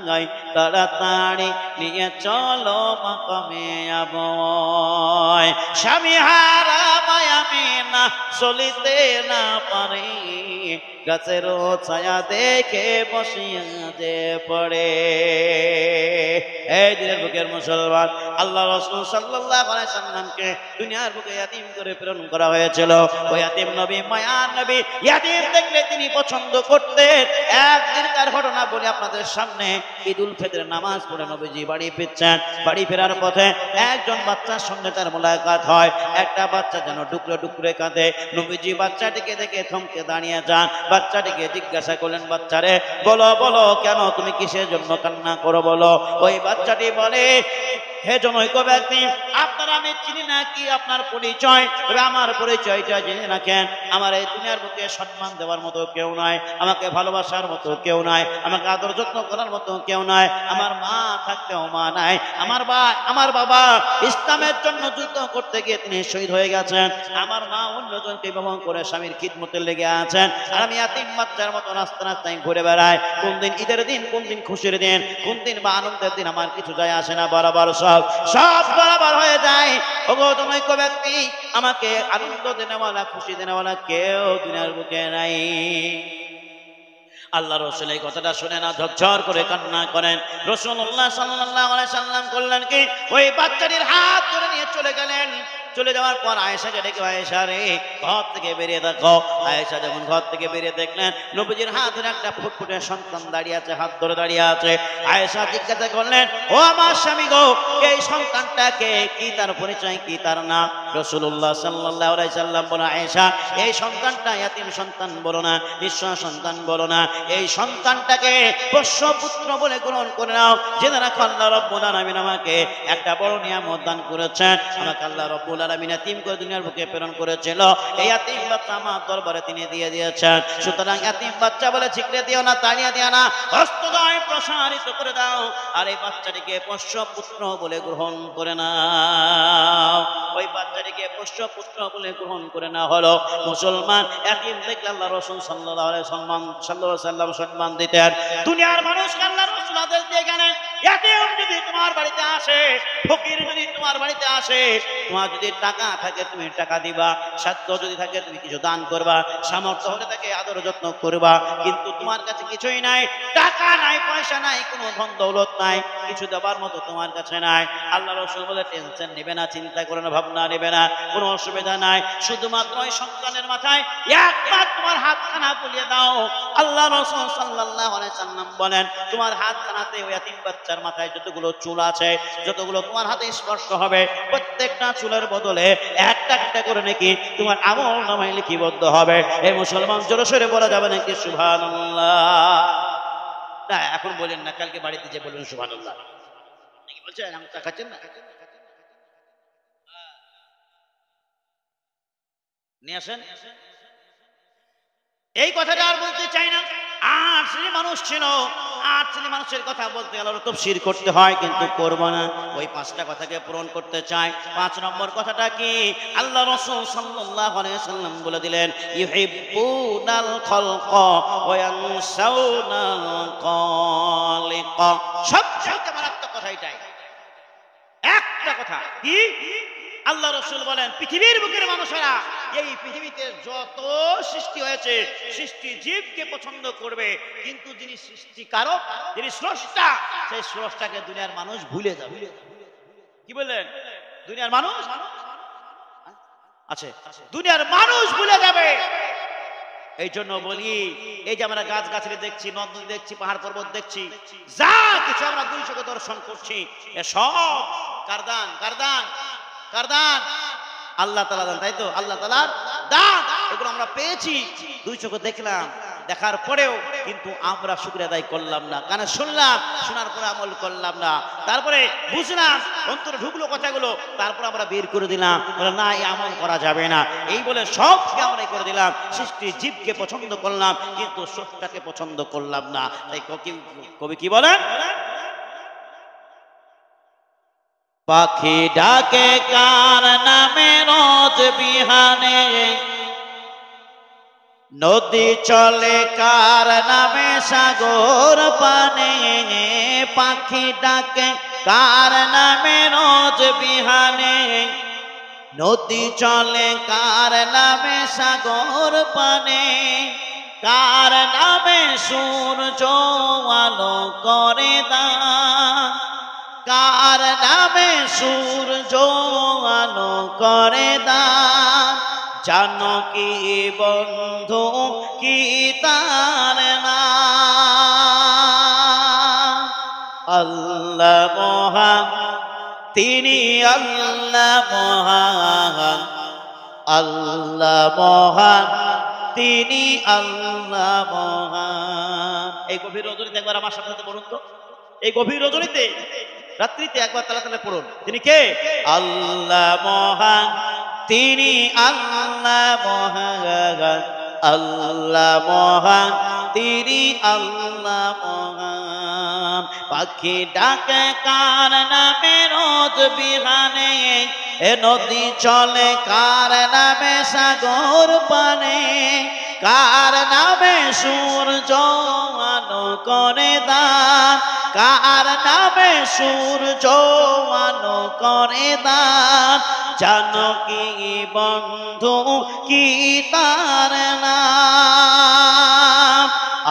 নাই, তাড়াতাড়ি নিয়ে চলো মাকামে আবয়। স্বামী হারা মায়ামি না চলিতে না পারে, গাছের ছায়া দেখে বসিয়া যে পড়ে। এই দিনের বুকের মুসলমান, আল্লাহ রাসূল সাল্লাল্লাহু আলাইহি সাল্লামকে দুনিয়ার বুকে ইয়াতিম করে প্রেরণ করা হয়েছিল। ওই ইয়াতিম নবী, মায়ার নবী, ইয়াতিম দেখলে তিনি পছন্দ করতেন। একদিনকার ঘটনা বলি আপনাদের সামনে। ঈদুল ফিতরের নামাজ পড়ে নবীজি বাড়ি ফিরছেন। বাড়ি ফেরার পথে একজন বাচ্চার সঙ্গে তার মোলাকাত হয়। একটা বাচ্চা যেন ডুকরে ডুকরে কাঁদে। নবীজি বাচ্চাটিকে দেখে থমকে দাঁড়িয়ে যান। বাচ্চাটিকে জিজ্ঞাসা করলেন, বাচ্চারে বলো বলো কেন তুমি কিসের জন্য কান্না করো বলো। ওই বাচ্চাটি বলে, হে জনৈক ব্যক্তি, আপনার আমি চিনি না কি আপনার পরিচয়, তবে আমার পরিচয়টা জেনে রাখেন। আমার এই দুনিয়ার বুকে সম্মান দেওয়ার মতো কেউ নাই, আমাকে ভালোবাসার মতো কেউ নাই, আমাকে আদর যত্ন করার মতো কেউ নাই। আমার মা থাকতেও মা নাই। আমার বাবা ইসলামের জন্য যুদ্ধ করতে গিয়ে তিনি শহীদ হয়ে গেছেন। আমার মা অন্যজনকে বিবাহ করে স্বামীর খিদমতে লেগে আছেন। আর আমি ইয়াতিম বাচ্চার মতো রাস্তা রাস্তায় ঘুরে বেড়াই। কোন দিন ঈদের দিন, কোন দিন খুশির দিন, কোন দিন বা আনন্দের দিন, আমার কিছু যায় আসে না। বরাবর সব বরাবর হয়ে যায়। ওগো জনৈক ব্যক্তি, আমাকে আনন্দ দেনেওয়ালা, খুশি দেনেওয়ালা কেউ দুনিয়ার বুকে নাই। আল্লাহ রাসূল এই কথাটা শুনে না ঝরঝর করে কান্না করেন। রাসূলুল্লাহ সাল্লাল্লাহু আলাইহি সাল্লাম করলেন কি, ওই বাচ্চাটির হাত ধরে নিয়ে চলে গেলেন। চলে যাওয়ার পর আয়েশাকে ডেকে, আয়েশা রে ঘর থেকে বেরিয়ে দেখো। আয়েশা যখন ঘর থেকে বেরিয়ে দেখলেন নবীজির হাত ধরে একটা ফুটফুটে সন্তান দাঁড়িয়ে আছে, হাত ধরে দাঁড়িয়ে আছে। আয়েশা জিজ্ঞাসা করলেন, ও আমার স্বামী গো, এই সন্তানটাকে কি, তার পরিচয় কি, তার নাম? রাসূলুল্লাহ সাল্লাল্লাহু আলাইহি সাল্লাম বলেন, আয়েশা এই সন্তানটা ইয়াতীম সন্তান বলো না, নিঃস্ব সন্তান বলো না, এই সন্তানটাকে পোষ্য পুত্র বলে গ্রহণ করে নাও। জেনে রাখো আল্লাহ রাব্বুল আলামিন আমাকে একটা বড় নিয়ামত দান করেছেন। আমাকে আল্লাহ রাব্বুল আলামিন ইয়াতীম করে দুনিয়ার বুকে প্রেরণ করেছিল। এই ইয়াতীম বাচ্চা আমার দরবারে তিনি দিয়ে দিয়েছেন। সুতরাং ইয়াতীম বাচ্চা বলে ঝিকরে দিও না, তাড়িয়ে দিও না, হস্তদ্বয় প্রসারিত করে দাও আর এই বাচ্চাটিকে পোষ্য পুত্র বলে গ্রহণ করে নাও। ওই বাচ্চাটিকে পোষ্য পুত্র বলে গ্রহণ করে না হলো মুসলমান ইয়াতীম দেখলে আল্লাহ রাসূল সাল্লাল্লাহু আলাইহি সাল্লাম সম্মান দিতেন। দুনিয়ার মানুষ আল্লাহ রাসূল আদেশ দিয়ে গেলেন, ইয়াতীম যদি তোমার বাড়িতে আসে, ফকির যদি তোমার বাড়িতে আসে, তোমার যদি টাকা থাকে তুমি টাকা দিবা, সাধ্য যদি থাকে তুমি কিছু দান করবা, সামর্থ্য হলে তাকে আদর যত্ন করবা। কিন্তু তোমার কাছে কিছুই নাই, টাকা নাই, পয়সা নাই, কোনো ধন দৌলত নাই, কিছু দেবার মতো তোমার কাছে নাই, আল্লাহ রাসূল বলে টেনশন নেবে না, চিন্তা করে না, ভাবনা নেবে না, কোনো অসুবিধা নাই। শুধুমাত্র ওই সন্তানের মাথায় একবার তোমার হাতখানা বুলিয়ে দাও। আল্লাহ রাসূল সাল্লাল্লাহু আলাইহি সাল্লাম বলেন, তোমার হাতখানাতে ওই ইয়াতীম বাচ্চার মাথায় যতগুলো চুল আছে, যতগুলো তোমার হাতে স্পর্শ হবে, প্রত্যেকটা চুলের বদলে একটা একটা করে নাকি তোমার আমলনামায় লিপিবদ্ধ হবে। এই মুসলমান জোরে সোরে বলা যাবে নাকি সুবহানাল্লাহ? না এখন বলেন না, কালকে বাড়িতে যে বলবেন সুবহানাল্লাহ। কি বলছেন? আমি তাকাচ্ছেন না, নিয়ে আসেন। এই কথাটা আর বলতে চাই না। 8 শ্রেণীর মানুষ ছিল, 8 শ্রেণীর মানুষের কথা বলতে গেলে তাফসীর করতে হয়, কিন্তু করব না। ওই 5টা কথাকে পূরণ করতে চাই। 5 নম্বর কথাটা কি? আল্লাহ রাসূল সাল্লাল্লাহু আলাইহি সাল্লাম বলে দিলেন, ইউহিব্বুনাল খালকা ওয়া ইয়ানসাউনাল খালিক। সবচেয়ে মারাত্মক কথা এটাই, একটা কথা কি? আল্লাহ রাসূল বলেন, পৃথিবীর বুকের মানুষেরা এই পৃথিবীতে যত সৃষ্টি হয়েছে সৃষ্টি জীবকে পছন্দ করবে, কিন্তু যিনি সৃষ্টিকারক, যিনি স্রষ্টা, সেই স্রষ্টাকে দুনিয়ার মানুষ ভুলে যাবে। কি বললেন? দুনিয়ার মানুষ আছে, দুনিয়ার মানুষ ভুলে যাবে। এই জন্য বলি, এই যে আমরা গাছ গাছালি দেখছি, নদ নদী দেখছি, পাহাড় পর্বত দেখছি, যা কিছু আমরা দুই চোখে দর্শন করছি, সব কার দান? কার দান? কার দান? আল্লাহ তাআলা দান, তাই তো? আল্লাহ তাআলার দান। এগুলো আমরা পেয়েছি, দুই চোখে দেখলাম, দেখার পরেও কিন্তু আমরা শুকরিয়া আদায় করলাম না। কানে শুনলাম, শোনার পরে আমল করলাম না, তারপরে বুঝলাম, অন্তরে ঢুকলো কথাগুলো, তারপর আমরা বের করে দিলাম, না এই আমল করা যাবে না, এই বলে সবকে আমরা করে দিলাম। সৃষ্টি জীবকে পছন্দ করলাম, কিন্তু স্রষ্টাকে পছন্দ করলাম না। তাই কবি কি বলেন? পাখি ডাকে কার নামে রোজ বিহানে, নদী চলে কার নামে সাগর পানে। পাখি ডাকে কার নামে রোজ বিহানে, নদী চলে কার নামে সাগর পানে। কার নামে সূর্য আলো করে দান, কার নামে সূর্য আলো করে দান। জানো কি বন্ধু কি তার নাম? আল্লাহ মহান, তিনি আল্লাহ মহান, আল্লাহ মহান, তিনি আল্লাহ মহান। এই গভীর রজনীতে একবার আমার সাথে সাথে বলুন তো, এই গভীর রজনীতে রাত্রিতে একবার তালা তালা পড়ুন, তিনি কে? আল্লাহ মহান, তিনি আল্লাহ মহান, আল্লাহ মহান, তিনি আল্লাহ মহান। পাখি ডাকে কার নামে রোজ বিহানে, এ নদী চলে কার নামে সাগর পানে। কার নামে সূর্য আলো করে দান, কার নামে সূর্য আলো করে দান। জানো কি বন্ধু কি তার নাম?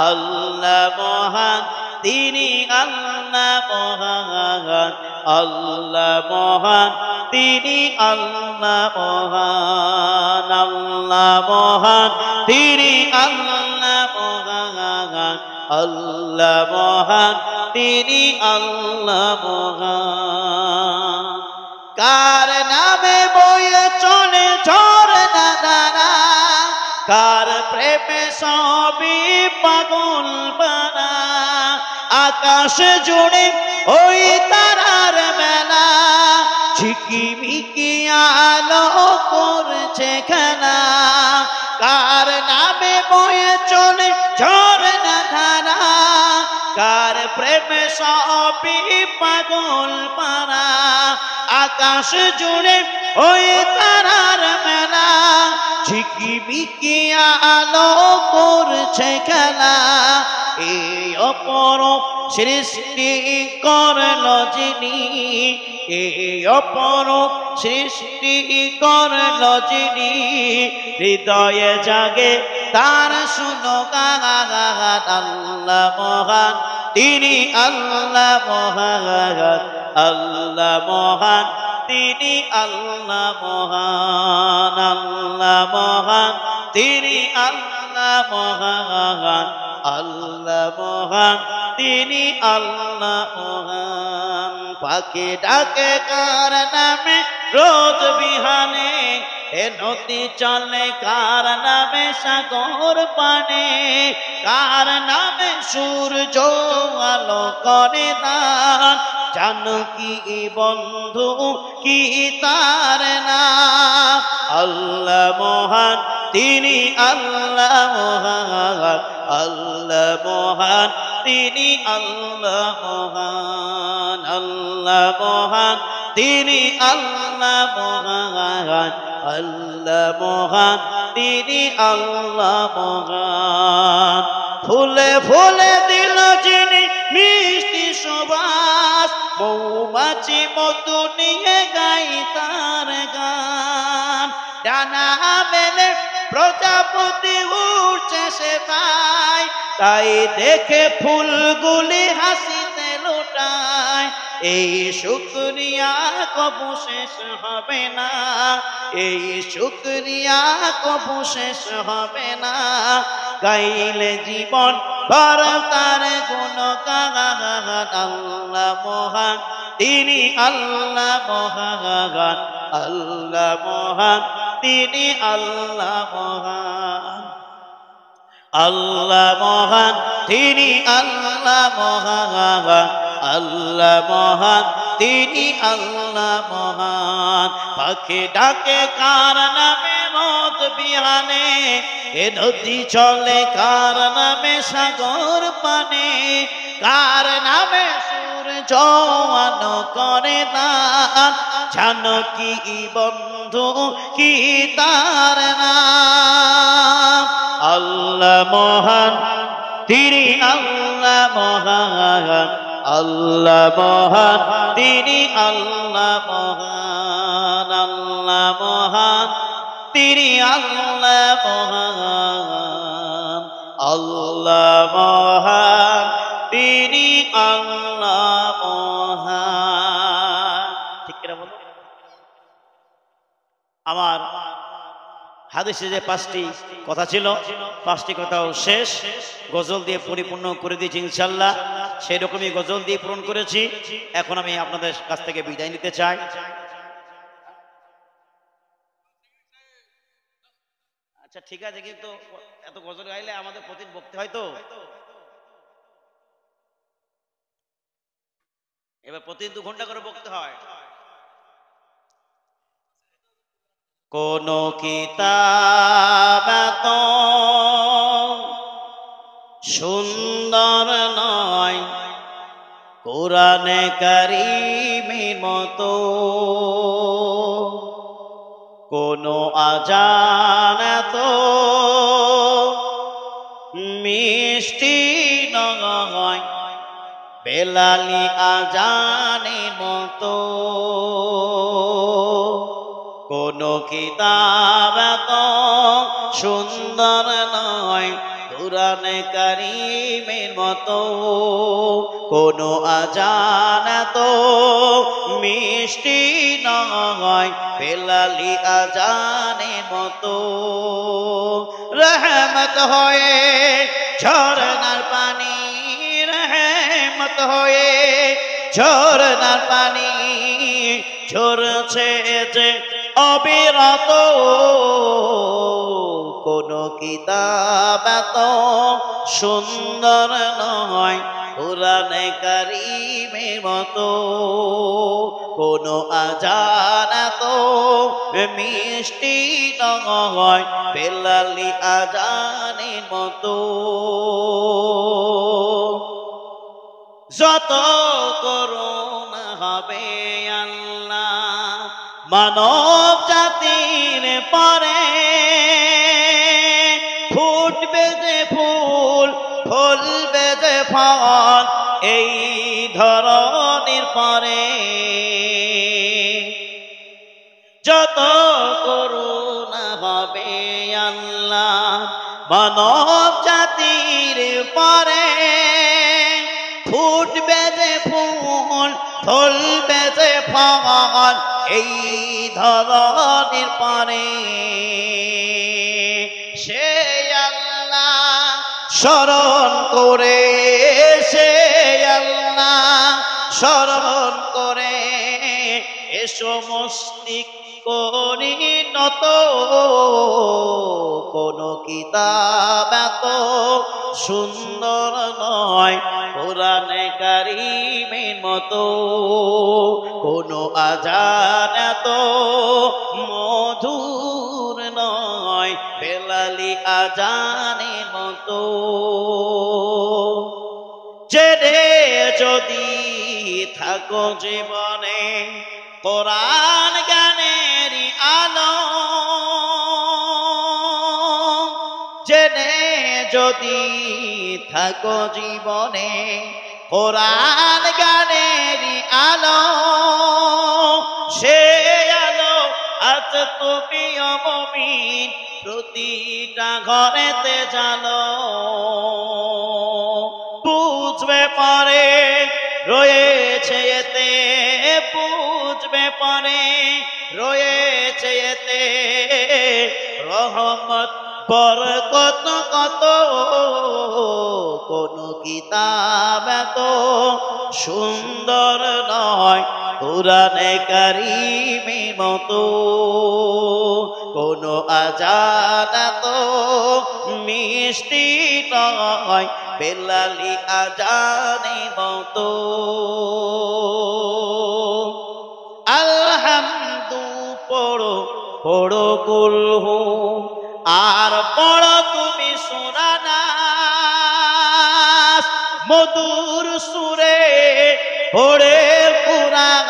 আল্লাহ মহান, তিনি আল্লাহ মহান, আল্লাহ মহান, তিনি আল্লাহ মহান, আল্লাহ মহান, তিনি আল্লাহ মহান, আল্লাহ মহান, তিনি আল্লাহ মহান। কার নামে বয়ে সবই পাগল পারা আকাশ জুড়ে ওই তারার মেলা ঝিকিমিকি আলো করছে খেলা কার নামে বয়ে চলে ঝরনা ধারা কার প্রেমে সবই পাগল পারা আকাশ জুড়ে ওই তারার মেলা ঝিকিমিকি আলো করছে খেলা এই অপরূপ সৃষ্টি করল যিনি এই অপরূপ সৃষ্টি করল যিনি হৃদয়ে জাগে তার শুনো গান আল্লাহ মহান তিনি আল্লাহ মহান আল্লাহ মহান তিনি আল্লাহ মহান আল্লাহ মহান তিনি আল্লাহ মহান আল্লাহ মহান তিনি আল্লাহ মহান পাখি ডাকে কার নামে রোজ বিহানে এ নদী চলে কার নামে সাগর পানে কার নামে সূর্য আলো করে দান জানো কি বন্ধু কি তার নাম আল্লাহ মহান তিনি আল্লাহ মহান আল্লাহ মহান তিনি আল্লাহ মহান আল্লাহ মহান তিনি আল্লাহ মহান আল্লাহ মহান তিনি আল্লাহ মহান ফুলে ফুলে দিল যিনি মিষ্টি সুবাস মৌমাছি মধু নিয়ে গাই তার গান ডানা মেলে প্রজাপতি উঠছে সে পায় তাই দেখে ফুলগুলি হাসিতে লুটায় এই শুকরিয়া কবু শেষ হবে না এই শুকরিয়া কবু শেষ হবে না গাইলে জীবন ভর তার গুণগান আল্লাহ মহান তিনি আল্লাহ মহান আল্লাহ মহান তিনি আল্লাহ মহান আল্লাহ মহান তিনি আল্লাহ মহান আল্লাহ মহান তিনি আল্লাহ মহান পাখি ডাকে কার নামে রোজ বিহানে এ নদী চলে কার নামে সাগর পানে কার নামে সূর্য আলো করে দান জানো কি বন্ধু কি তার নাম আল্লাহ মহান তিনি আল্লাহ মহান আল্লাহ মহান তিনি আল্লাহ মহান আল্লাহ মহান তিনি আল্লাহ মহান আল্লাহ মহান তিনি আল্লাহ মহান ঠিক কিনা বলো আমার হাদিসে যে 5টি কথা ছিল 5টি কথাও শেষ গজল দিয়ে পরিপূর্ণ করে দিয়েছি ইনশাআল্লাহ সেই রকমই গজল দিয়ে পূরণ করেছি এখন আমি আপনাদের কাছ থেকে বিদায় নিতে চাই আচ্ছা ঠিক আছে কিন্তু এত গজল গাইলে আমাদের প্রতিদিন বকতে হয় তো এবার প্রতিদিন 2 ঘন্টা করে বকতে হয় কোন কিতাব এত সুন্দর নয় কোরআনে কারীমের মতো কোন আযান এত মিষ্টি নয় বেলালি আযানের মতো কোন কিতাব এত সুন্দর নয় কুরআনে কারীমের মতো কোন আযান এত মিষ্টি নয় বেলালি আযানের মতো রহমত হয়ে ঝরনার পানি রহমত হয়ে ঝরনার পানি ঝরছে যে অবিরত কোন কিতাব এত সুন্দর নয় কুরআনে কারীমের মতো, কোন আযান এত মিষ্টি নয় বেলালি আযানের মতো। যত করুণা হবে আল্লাহ মানব জাতির পরে, ফুটবে যে ফুল ফলবে যে ফল এই ধরনের পরে। যত করুণা হবে আল্লাহ মানব জাতির পরে, ফুটবে যে ফুল ফলবে যে ফল এই ধরনের পরে। সে আল্লাহ স্মরণ করে, সে আল্লাহ স্মরণ করে এসো মস্তিষ্ক করি নত, কোন কিতাব এত সুন্দর নয় কুরআনে কারীমের মতো, কোন আযান এত মধুর নয় বেলালি আযানের মতো। জেনে যদি থাকো জীবনে কোরআন জ্ঞানের আলো, জেনে যদি থাকো জীবনে কোরআন জ্ঞানের আলো, সে আলো আজ তুমি মুমিন প্রতিটা ঘরেতে জানো। বুঝবে পরে রয়েছে এতে, বুঝবে পরে রয়েছে এতে রহমত বরকত কত, কোন কিতাব এত সুন্দর নয় কুরআনে কারীমের মতো, কোন আযান এত মিষ্টি নয় বেলালি আযানের মতো। আলহামদু পড়ো পড়ো কুলহু আর পড়ো তুমি সূরা নাস, মধুর সুরে পড়ে কুরআন,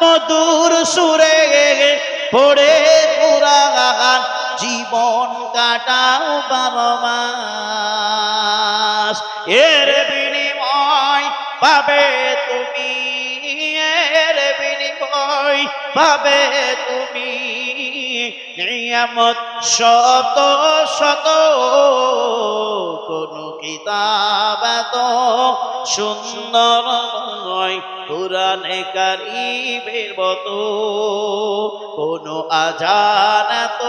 মধুর সুরে পড়ে কুরআন, জীবন কাটাও 12 মাস। এর বিনিময় পাবে তুমি, এর বিনিময় পাবে তুমি নিয়ামত শত শত, কোন কিতাব এত সুন্দর নয় কুরআনে কারীমের মতো, কোন আযান এত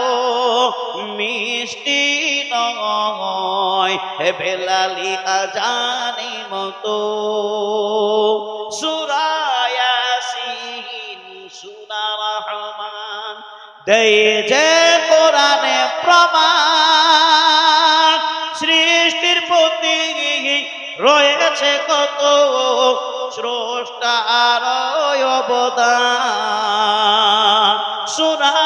মিষ্টি নয় বেলালি আযানের মতো। সূরা ইয়াসিন সূরা রহমান দেয় যে কোরআনে প্রমাণ, সৃষ্টির প্রতি রয়েছে কত স্রষ্টার অবদান। সূরা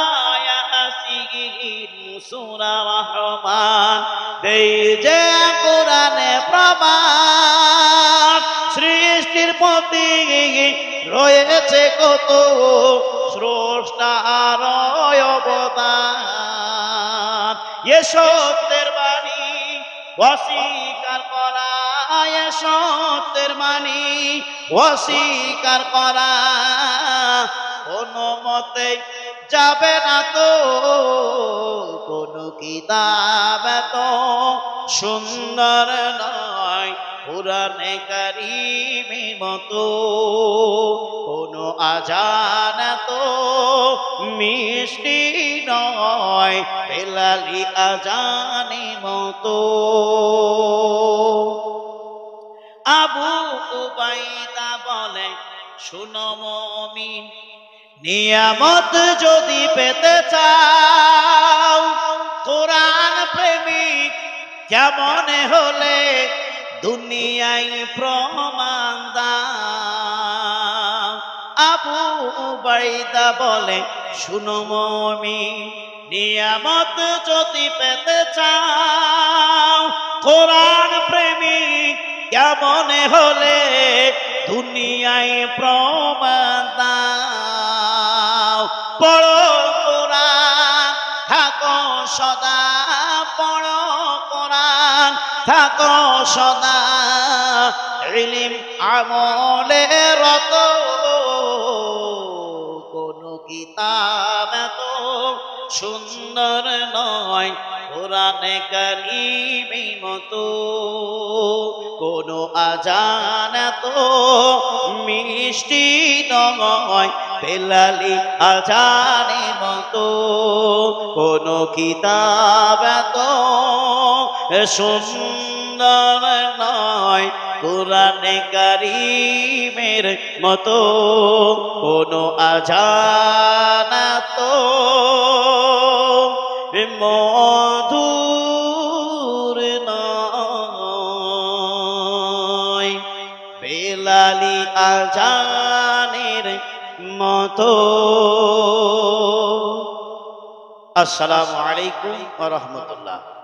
ইয়াসিন সূরা রহমান দেয় যে কোরআনে প্রমাণ, সৃষ্টির প্রতি রয়েছে কত স্রষ্টার অবদান। এ সত্যের বাণী অস্বীকার করা, এ সত্যের বাণী অস্বীকার করা কোনো মতে যাবে না তো, কোন কিতাব এত সুন্দর নয় কুরআনে কারীমের মতো, কোন আযান এত মিষ্টি নয় বেলালি আযানের মতো। আবু উবাইদা বলে শুনো মুমিন, নিয়ামত যদি পেতে চাও কোরআন প্রেমিক কেমন হলে দুনিয়ায় প্রমাণ দাও। আবু উবাইদা বলে শুনো মুমিন, নিয়ামত যদি পেতে চাও, কোরআন প্রেমিক কেমন হলে দুনিয়ায় প্রমাণ দাও। পড়ো কোরআন থাকো সদা, পড়ো কোরআন থাকো সদা, ইলম আমলে রত। কোন কিতাব এত সুন্দর নয় কোরআনে কারীমের মতো, কোন আজান এত মিষ্টি নয় বেলালি আজানের মতো, কোন কিতাব এত সুন্দর নয় কোরআনে কারীমের মতো, কোন আজান এত মধুর নয় বেলালি আজানের মতো। আসসালামু আলাইকুম ওয়া রাহমাতুল্লাহ।